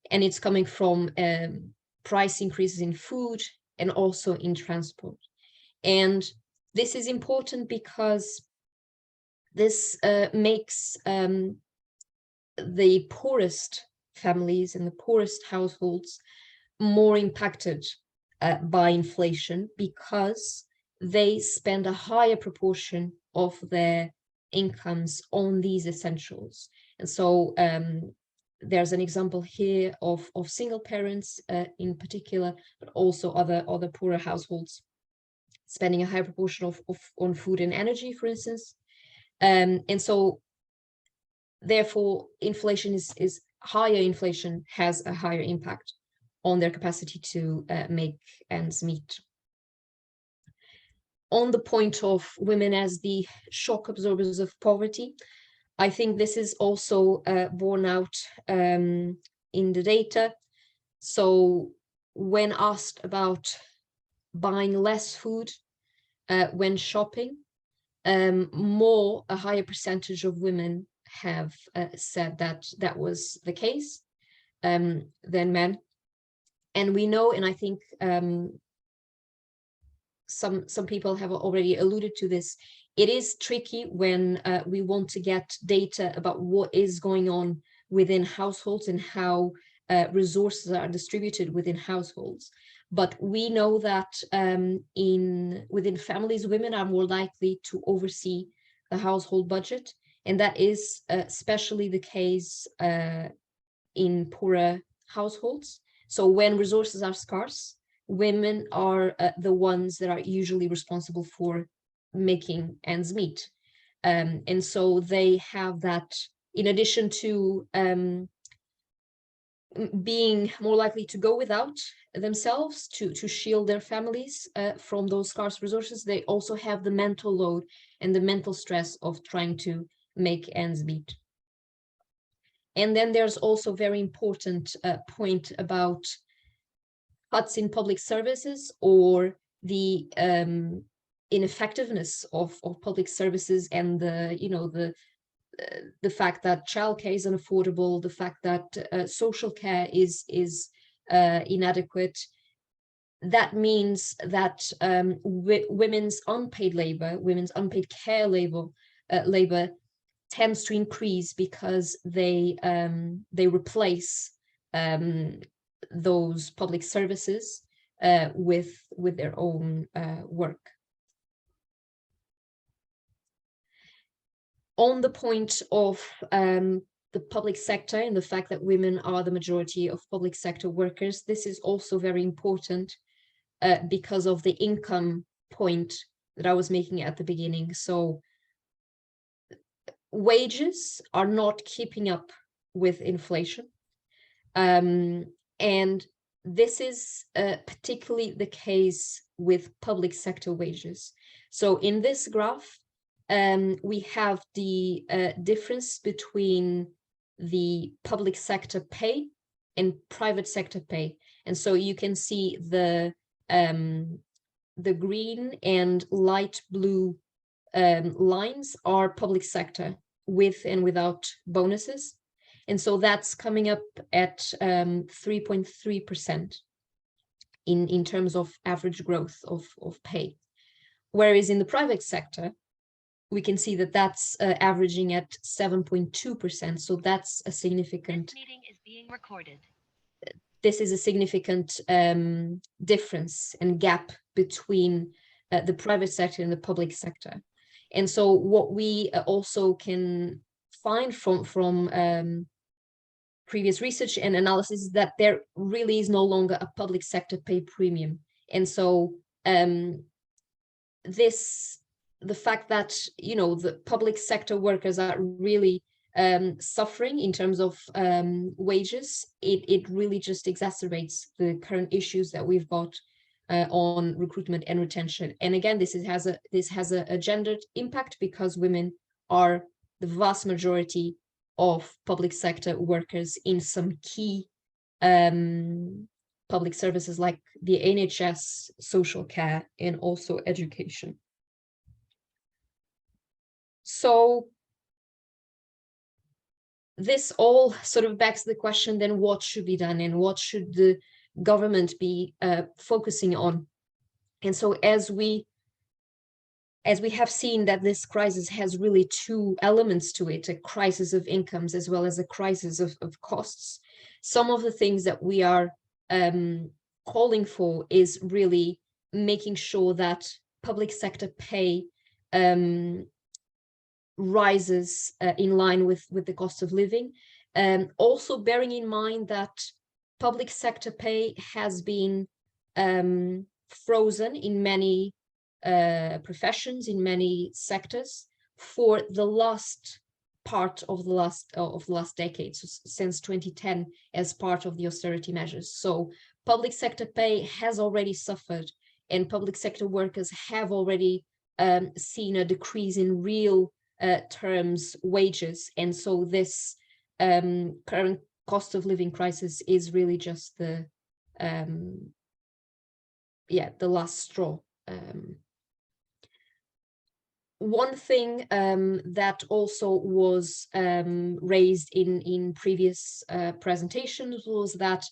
and it's coming from price increases in food and also in transport. And this is important because this makes the poorest families and the poorest households more impacted by inflation, because they spend a higher proportion of their incomes on these essentials. And so there's an example here of single parents in particular, but also other poorer households spending a higher proportion on food and energy, for instance. And so therefore inflation is higher inflation has a higher impact on their capacity to make ends meet. On the point of women as the shock absorbers of poverty, I think this is also borne out in the data. So when asked about buying less food when shopping, a higher percentage of women have said that that was the case than men. And we know, and I think some people have already alluded to this, it is tricky when we want to get data about what is going on within households and how resources are distributed within households. But we know that within families, women are more likely to oversee the household budget. And that is especially the case in poorer households. So when resources are scarce, women are the ones that are usually responsible for making ends meet. And so they have that, in addition to being more likely to go without themselves to shield their families from those scarce resources, they also have the mental load and the mental stress of trying to make ends meet. And then there's also very important point about cuts in public services or the ineffectiveness of public services, and the fact that childcare is unaffordable, the fact that social care is inadequate. That means that women's unpaid labor, women's unpaid care labor tends to increase because they replace those public services with their own work. On the point of the public sector and the fact that women are the majority of public sector workers, this is also very important because of the income point that I was making at the beginning. So wages are not keeping up with inflation. And this is particularly the case with public sector wages. So in this graph, we have the difference between the public sector pay and private sector pay. And so you can see the green and light blue lines are public sector with and without bonuses. And so that's coming up at 3.3% in terms of average growth of pay. Whereas in the private sector, we can see that that's averaging at 7.2%. So that's a significant. This meeting is being recorded. This is a significant difference and gap between the private sector and the public sector. And so what we also can find from previous research and analysis is that there really is no longer a public sector pay premium. And so the fact that, the public sector workers are really suffering in terms of wages, it really just exacerbates the current issues that we've got on recruitment and retention. And again, this has a gendered impact because women are the vast majority of public sector workers in some key public services like the NHS, social care, and also education. So this all sort of begs the question, then what should be done and what should the government be focusing on? And so as we have seen that this crisis has really two elements to it, a crisis of incomes as well as a crisis of costs, some of the things that we are calling for is really making sure that public sector pay rises in line with the cost of living. Also bearing in mind that public sector pay has been frozen in many professions, in many sectors for the last part of the last decade, so since 2010, as part of the austerity measures. So public sector pay has already suffered, and public sector workers have already seen a decrease in real terms wages. And so this current cost of living crisis is really just the last straw. One thing that also was raised in previous presentations was that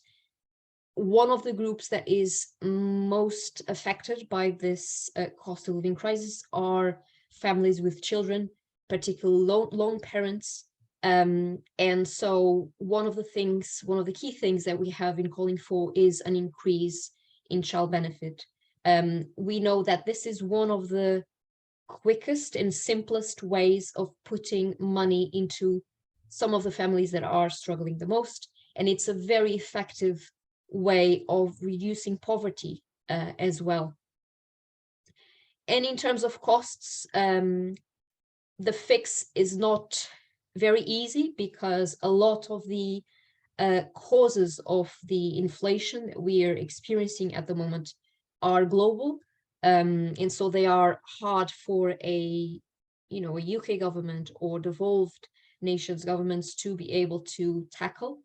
one of the groups that is most affected by this cost of living crisis are families with children, particularly lone parents. And so one of the key things that we have been calling for is an increase in child benefit. We know that this is one of the quickest and simplest ways of putting money into some of the families that are struggling the most. And it's a very effective way of reducing poverty as well. And in terms of costs, the fix is not very easy because a lot of the causes of the inflation that we are experiencing at the moment are global. And so they are hard for a UK government or devolved nations governments to be able to tackle.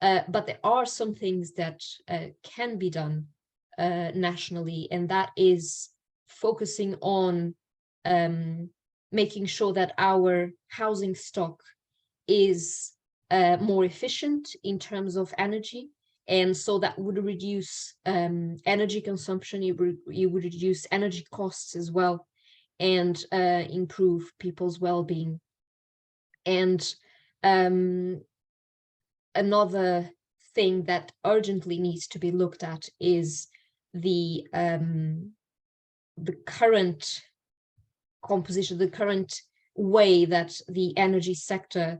but there are some things that can be done nationally, and that is focusing on making sure that our housing stock is more efficient in terms of energy. And so that would reduce energy consumption, you would reduce energy costs as well, and improve people's well-being. And another thing that urgently needs to be looked at is the current composition, the current way that the energy sector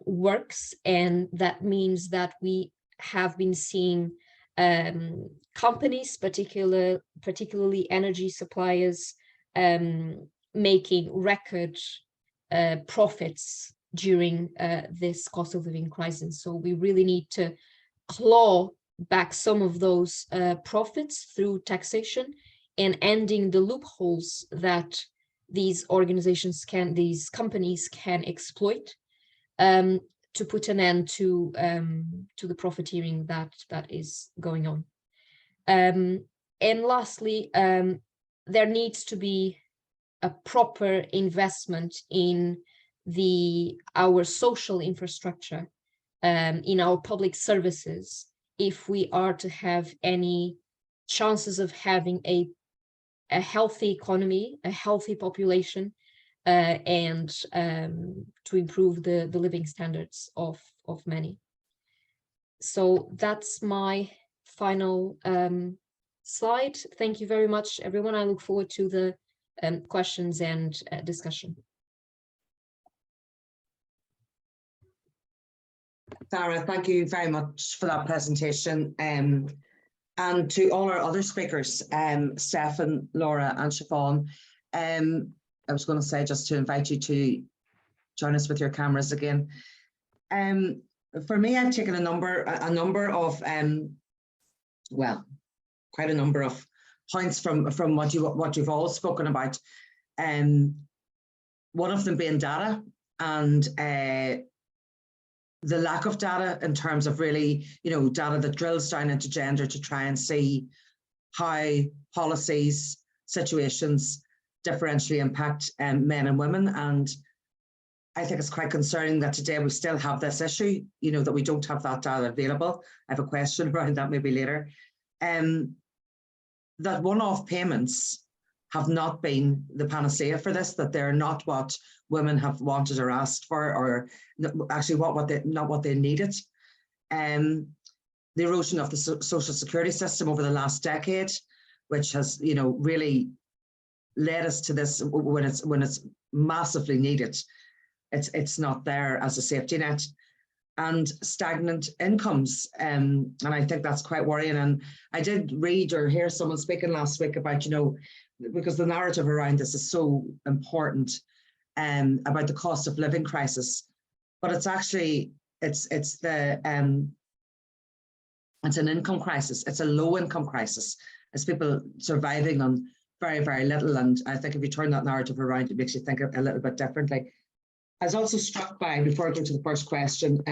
works. And that means that we have been seeing companies, particularly energy suppliers, making record profits during this cost of living crisis. So we really need to claw back some of those profits through taxation and ending the loopholes that these companies can exploit to put an end to the profiteering that is going on. And lastly, there needs to be a proper investment in our social infrastructure, in our public services, if we are to have any chances of having a healthy economy, a healthy population, and to improve the living standards of many. So that's my final slide. Thank you very much, everyone. I look forward to the questions and discussion. Sara, thank you very much for that presentation. And to all our other speakers, Steffan, Laura and Siobhán, I was going to say just to invite you to join us with your cameras again. For me, I've taken a number of, well, quite a number of points from what you've all spoken about. One of them being data, and the lack of data in terms of really, data that drills down into gender to try and see how policies, situations differentially impact men and women. And I think it's quite concerning that today we still have this issue, that we don't have that data available. I have a question around that maybe later. That one-off payments have not been the panacea for this, that they're not what women have wanted or asked for, or actually not what they needed. The erosion of the social security system over the last decade, which has, really led us to this when it's massively needed. It's not there as a safety net, and stagnant incomes. And I think that's quite worrying. And I did read or hear someone speaking last week about, because the narrative around this is so important, about the cost of living crisis, but it's actually, it's an income crisis. It's a low income crisis. It's people surviving on very, very little. And I think if you turn that narrative around, it makes you think a little bit differently. I was also struck by, before I go to the first question,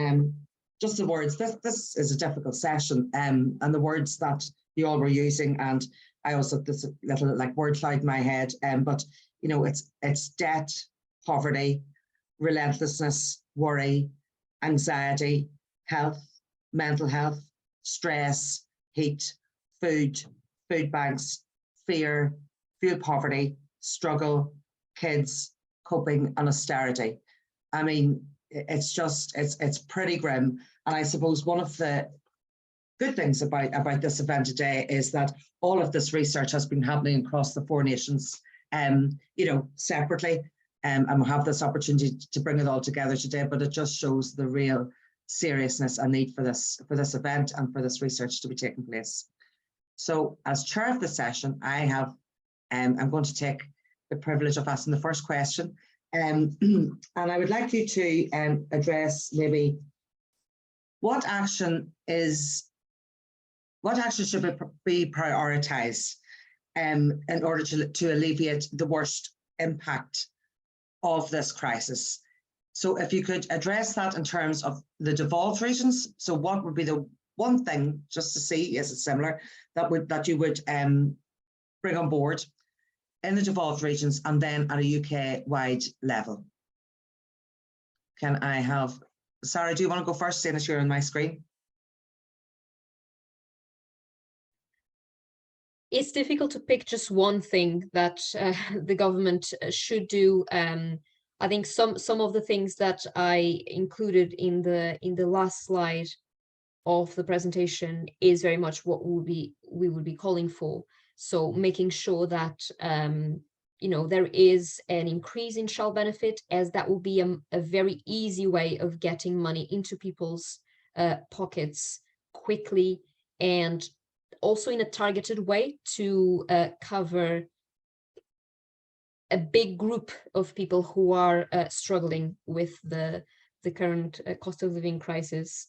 just the words, this is a difficult session, and the words that you all were using, and I also, this little like word cloud in my head, but it's debt, poverty, relentlessness, worry, anxiety, health, mental health, stress, heat, food banks, fear, fuel poverty, struggle, kids, coping, and austerity. I mean, it's pretty grim. And I suppose one of the good things about this event today is that all of this research has been happening across the 4 nations, separately, and we'll have this opportunity to bring it all together today. But it just shows the real seriousness and need for this event and for this research to be taking place. So, as chair of the session, I'm going to take the privilege of asking the first question. And I would like you to address maybe what action should be prioritised in order to alleviate the worst impact of this crisis. So if you could address that in terms of the devolved regions, so what would be the one thing, just to see is it similar, that you would bring on board in the devolved regions and then at a UK-wide level? Can I have, Sara, do you want to go first, seeing as you're on my screen? It's difficult to pick just one thing that the government should do. I think some of the things that I included in the last slide of the presentation is very much what we would be calling for. So making sure that there is an increase in child benefit, as that will be a very easy way of getting money into people's pockets quickly, and also in a targeted way to cover a big group of people who are struggling with the current cost of living crisis.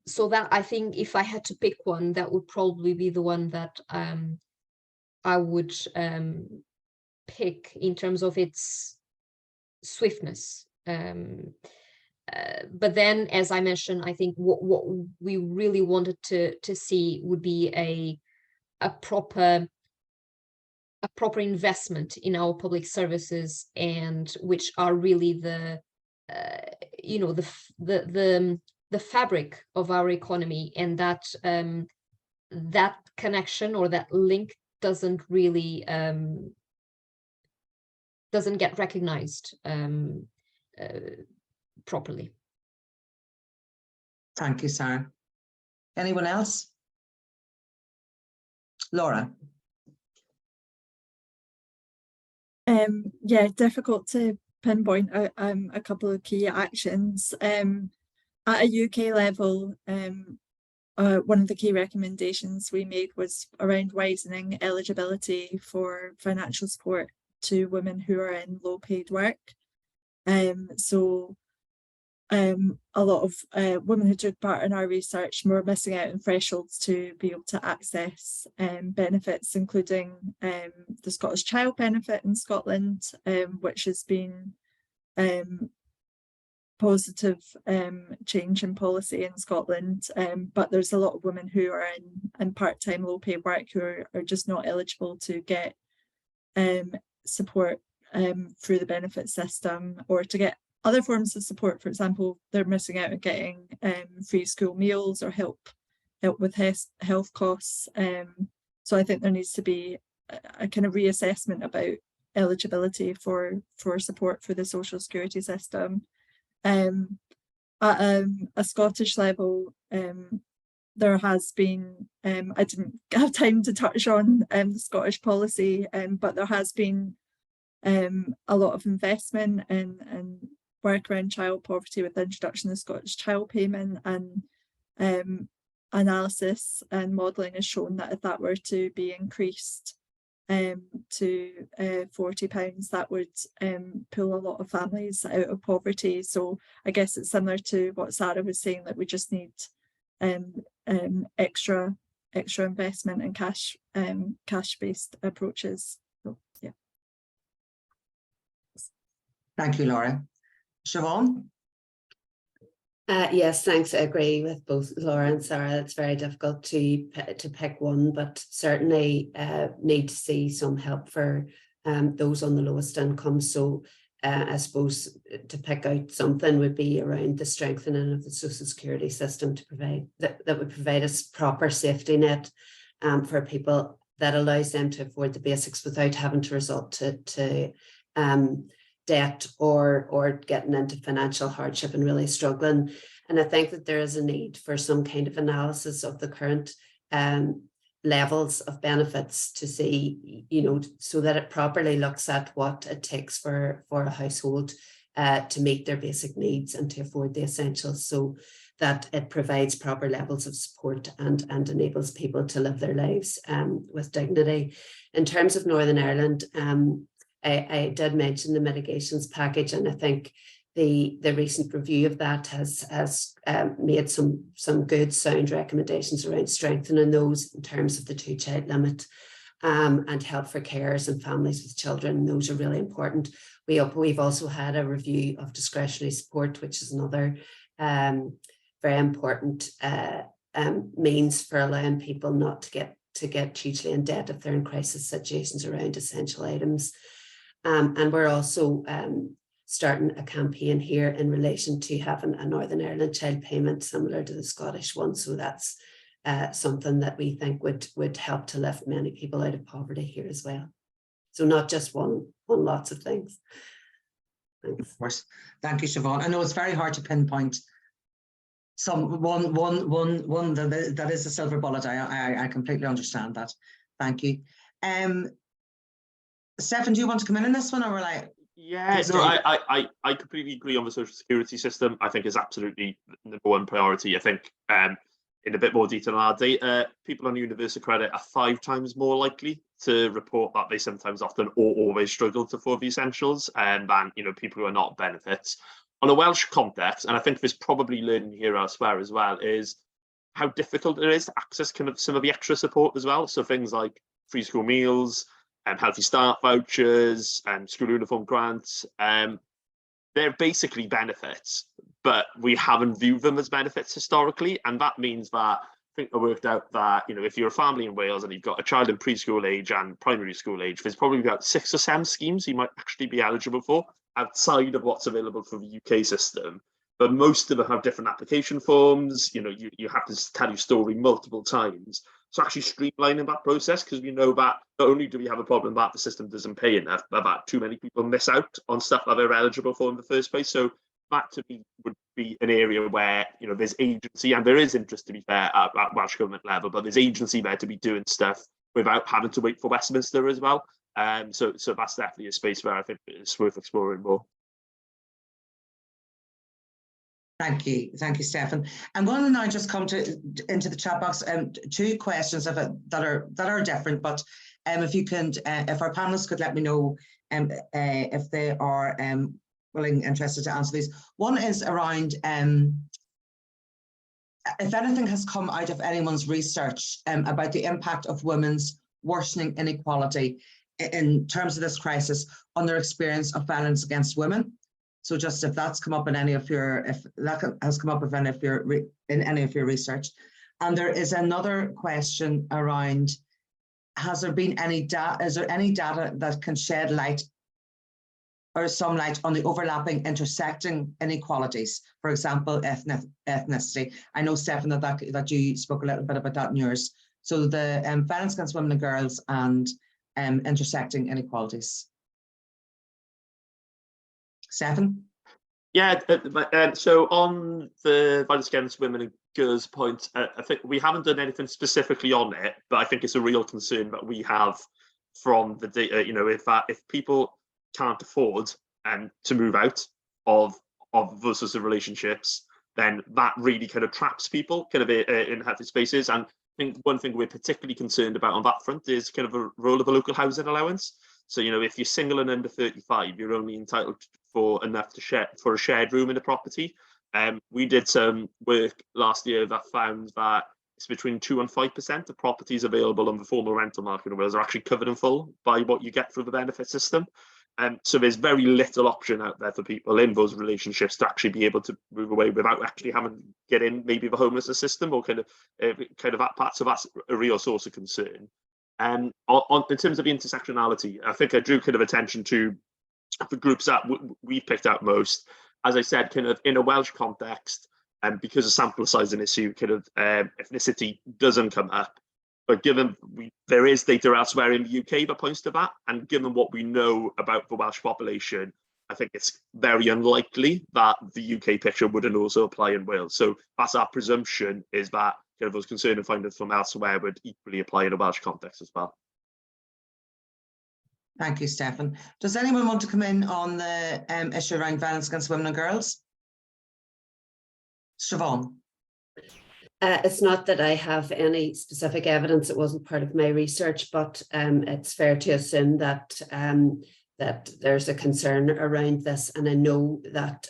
So that, I think, if I had to pick one, that would probably be the one that I would pick in terms of its swiftness. But then, as I mentioned, I think what we really wanted to see would be a proper investment in our public services, and which are really the fabric of our economy, and that that connection or that link doesn't really doesn't get recognized properly. Thank you, Sara. Anyone else? Laura? Yeah, difficult to pinpoint a couple of key actions. At a UK level, one of the key recommendations we made was around widening eligibility for financial support to women who are in low-paid work. A lot of women who took part in our research were missing out on thresholds to be able to access benefits, including the Scottish Child Benefit in Scotland, which has been positive change in policy in Scotland, but there's a lot of women who are in part-time low-paid work who are just not eligible to get support through the benefit system, or to get other forms of support. For example, they're missing out on getting free school meals or help with health costs. So I think there needs to be a kind of reassessment about eligibility for support for the social security system. At a Scottish level, there has been, I didn't have time to touch on the Scottish policy, but there has been a lot of investment in work around child poverty with the introduction of Scottish Child Payment, and analysis and modelling has shown that if that were to be increased to £40, that would pull a lot of families out of poverty. So I guess it's similar to what Sara was saying, that we just need extra investment in cash-based approaches. So, yeah. Thank you, Laura. Siobhán? Yes, thanks. I agree with both Laura and Sara. It's very difficult to pick one, but certainly need to see some help for those on the lowest income. So I suppose to pick out something would be around the strengthening of the social security system to provide that would provide a proper safety net for people that allows them to afford the basics without having to resort to debt or getting into financial hardship and really struggling. And I think that there is a need for some kind of analysis of the current levels of benefits to see, so that it properly looks at what it takes for a household to meet their basic needs and to afford the essentials, so that it provides proper levels of support and enables people to live their lives with dignity. In terms of Northern Ireland, I did mention the mitigations package, and I think the recent review of that has made some good sound recommendations around strengthening those in terms of the 2-child limit and help for carers and families with children. Those are really important. We've also had a review of discretionary support, which is another very important means for allowing people not to get hugely in debt if they're in crisis situations around essential items. And we're also starting a campaign here in relation to having a Northern Ireland child payment similar to the Scottish one. So that's something that we think would help to lift many people out of poverty here as well. So not just one, lots of things. Thanks. Of course. Thank you, Siobhán. I know it's very hard to pinpoint one that is a silver bullet. I completely understand that. Thank you. Steffan, do you want to come in on this one, or will I? Yeah, no, I completely agree on the social security system. I think is absolutely number one priority. I think in a bit more detail on our data, people on universal credit are 5 times more likely to report that they sometimes, often, or always struggle to afford the essentials, than people who are not benefits. On a Welsh context, and I think there's probably learning here elsewhere as well, is how difficult it is to access kind of some of the extra support as well. So things like free school meals, Healthy Start vouchers, and school uniform grants. They're basically benefits, but we haven't viewed them as benefits historically. And that means that I think I worked out that, if you're a family in Wales and you've got a child in preschool age and primary school age, there's probably about 6 or 7 schemes you might actually be eligible for outside of what's available for the UK system. But most of them have different application forms. You have to tell your story multiple times. So actually streamlining that process, because we know that not only do we have a problem that the system doesn't pay enough, but that too many people miss out on stuff that they're eligible for in the first place. So that to me would be an area where there's agency, and there is interest, to be fair, at Welsh Government level, but there's agency there to be doing stuff without having to wait for Westminster as well. So that's definitely a space where I think it's worth exploring more. Thank you, Steffan. I'm going to now just come into the chat box. 2 questions of it that are different, but if you can, if our panelists could let me know if they are interested to answer these. One is around if anything has come out of anyone's research about the impact of women's worsening inequality in terms of this crisis on their experience of violence against women. So just if that's come up in any of your, if that has come up in any of your research. And there is another question around, has there been any data, is there any data that can shed light or some light on the overlapping, intersecting inequalities, for example, ethnicity? I know, Steffan, that you spoke a little bit about that in yours. So the violence against women and girls and intersecting inequalities. Steffan? Yeah, so on the violence against women and girls point, I think we haven't done anything specifically on it, but I think it's a real concern that we have from the data. If people can't afford to move out of those sorts of relationships, then that really kind of traps people kind of in healthy spaces. And I think one thing we're particularly concerned about on that front is kind of a role of a local housing allowance. So, if you're single and under 35, you're only entitled for enough to share for a shared room in a property. We did some work last year that found that it's between 2 and 5% of properties available on the formal rental market in Wales are actually covered in full by what you get through the benefit system. So there's very little option out there for people in those relationships to actually be able to move away without actually having to get in maybe the homelessness system or kind of that part. So that's a real source of concern. In terms of the intersectionality, I think I drew kind of attention to the groups that we've picked out most. As I said, kind of in a Welsh context, and because of sample size an issue, kind of ethnicity doesn't come up. But given there is data elsewhere in the UK that points to that, and given what we know about the Welsh population, I think it's very unlikely that the UK picture wouldn't also apply in Wales. So that's our presumption, is that kind of those concern and findings from elsewhere would equally apply in a Welsh context as well. Thank you, Steffan. Does anyone want to come in on the issue around violence against women and girls? Siobhán? It's not that I have any specific evidence. It wasn't part of my research, but it's fair to assume that that there's a concern around this. And I know that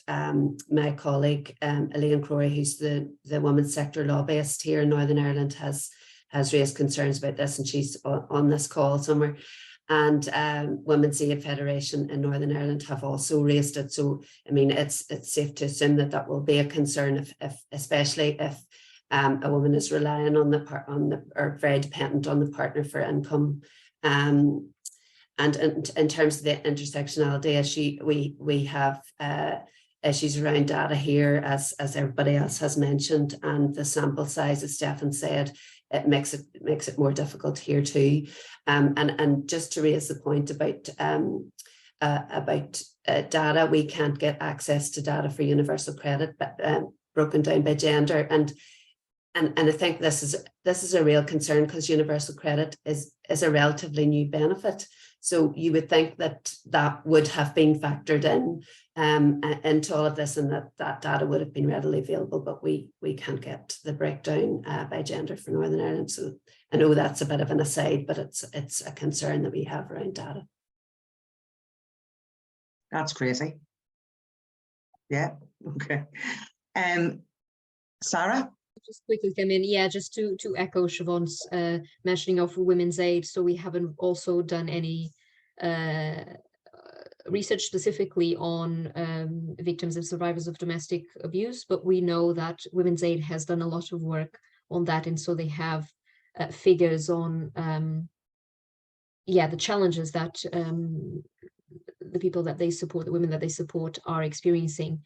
my colleague, Elaine Croy, who's the women's sector lobbyist here in Northern Ireland, has has raised concerns about this, and she's on this call somewhere. And Women's Aid Federation in Northern Ireland have also raised it. So, I mean, it's safe to assume that that will be a concern, especially if a woman is relying on or very dependent on the partner for income. And in terms of the intersectionality, we have issues around data here, as everybody else has mentioned, and the sample size, as Steffan said, it makes it more difficult here too. And just to raise the point about data, we can't get access to data for universal credit, but broken down by gender, and I think this is a real concern, because universal credit is a relatively new benefit. So you would think that would have been factored in into all of this, and that data would have been readily available, but we can't get the breakdown by gender for Northern Ireland. So I know that's a bit of an aside, but it's a concern that we have around data. That's crazy. Yeah, okay. Sarah? Just quickly come in, yeah, just to echo Siobhán's mentioning of Women's Aid. So we haven't also done any research specifically on victims and survivors of domestic abuse, but we know that Women's Aid has done a lot of work on that, and so they have figures on the challenges that the people that they support, the women that they support, are experiencing.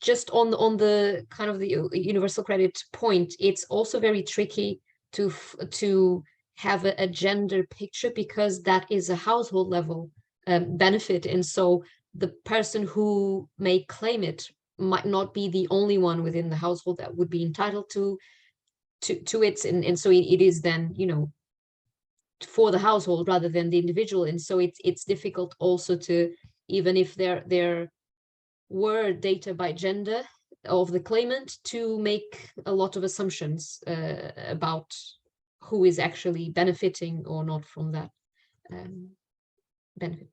Just on the kind of the universal credit point, it's also very tricky to have a gender picture, because that is a household level benefit, and so the person who may claim it might not be the only one within the household that would be entitled to it, and so it is then, you know, for the household rather than the individual, and so it's difficult also to, even if there were data by gender of the claimant, to make a lot of assumptions about who is actually benefiting or not from that benefit.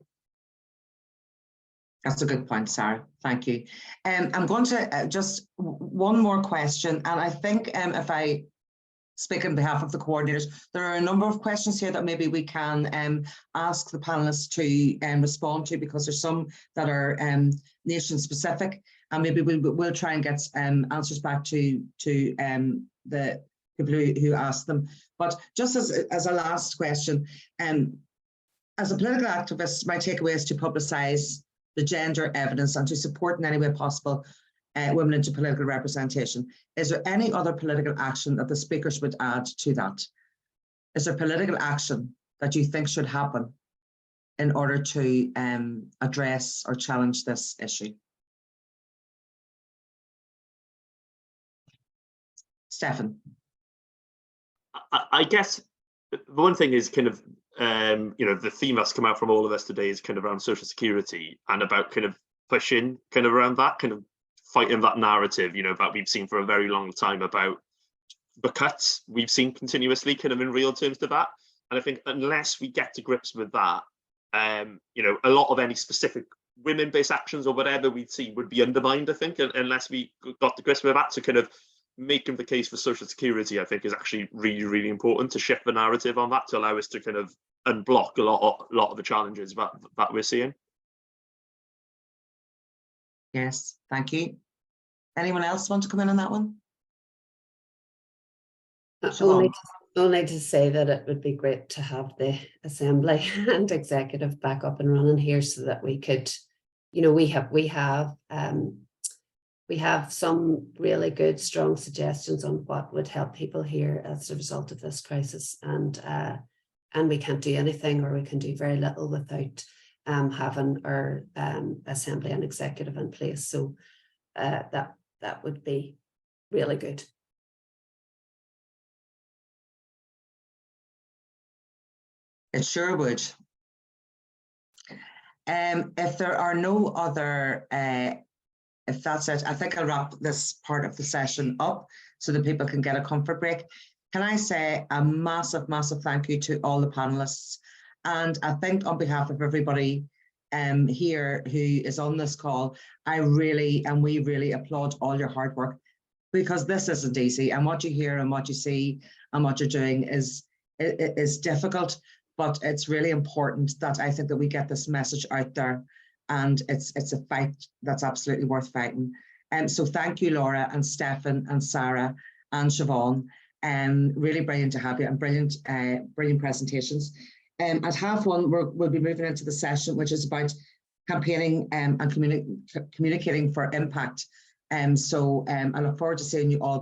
That's a good point, Sarah. Thank you. I'm going to just one more question, and I think if I speak on behalf of the coordinators, there are a number of questions here that maybe we can ask the panelists to respond to, because there's some that are nation specific, and maybe we'll try and get answers back to the people who asked them. But just as a last question, as a political activist, my takeaway is to publicise the gender evidence and to support in any way possible women into political representation. Is there any other political action that the speakers would add to that? Is there political action that you think should happen in order to address or challenge this issue? Steffan. I guess the one thing is kind of, you know, the theme that's come out from all of us today is kind of around social security, and about kind of pushing kind of around that, kind of fighting that narrative, you know, that we've seen for a very long time about the cuts we've seen continuously kind of in real terms to that. And I think unless we get to grips with that, you know, a lot of any specific women-based actions or whatever we'd see would be undermined, I think, unless we got to grips with that. To kind of making the case for social security, I think, is actually really, really important, to shift the narrative on that, to allow us to kind of unblock a lot of the challenges that we're seeing. Yes, thank you. Anyone else want to come in on that one? Only to say that it would be great to have the Assembly and Executive back up and running here, so that we could, you know, we have some really good, strong suggestions on what would help people here as a result of this crisis, and we can't do anything, or we can do very little, without having our Assembly and Executive in place. So that would be really good. It sure would. If there are no other, if that's it, I think I'll wrap this part of the session up so that people can get a comfort break. Can I say a massive, massive thank you to all the panelists, and I think on behalf of everybody here who is on this call, I really, and we really applaud all your hard work. because this isn't easy, and what you hear and what you see and what you're doing is difficult, but it's really important that I think that we get this message out there, and it's a fight that's absolutely worth fighting. So thank you, Laura and Steffan and Sara and Siobhán. Really brilliant to have you, and brilliant presentations. At 1:30, we'll be moving into the session, which is about campaigning and communicating for impact. So I look forward to seeing you all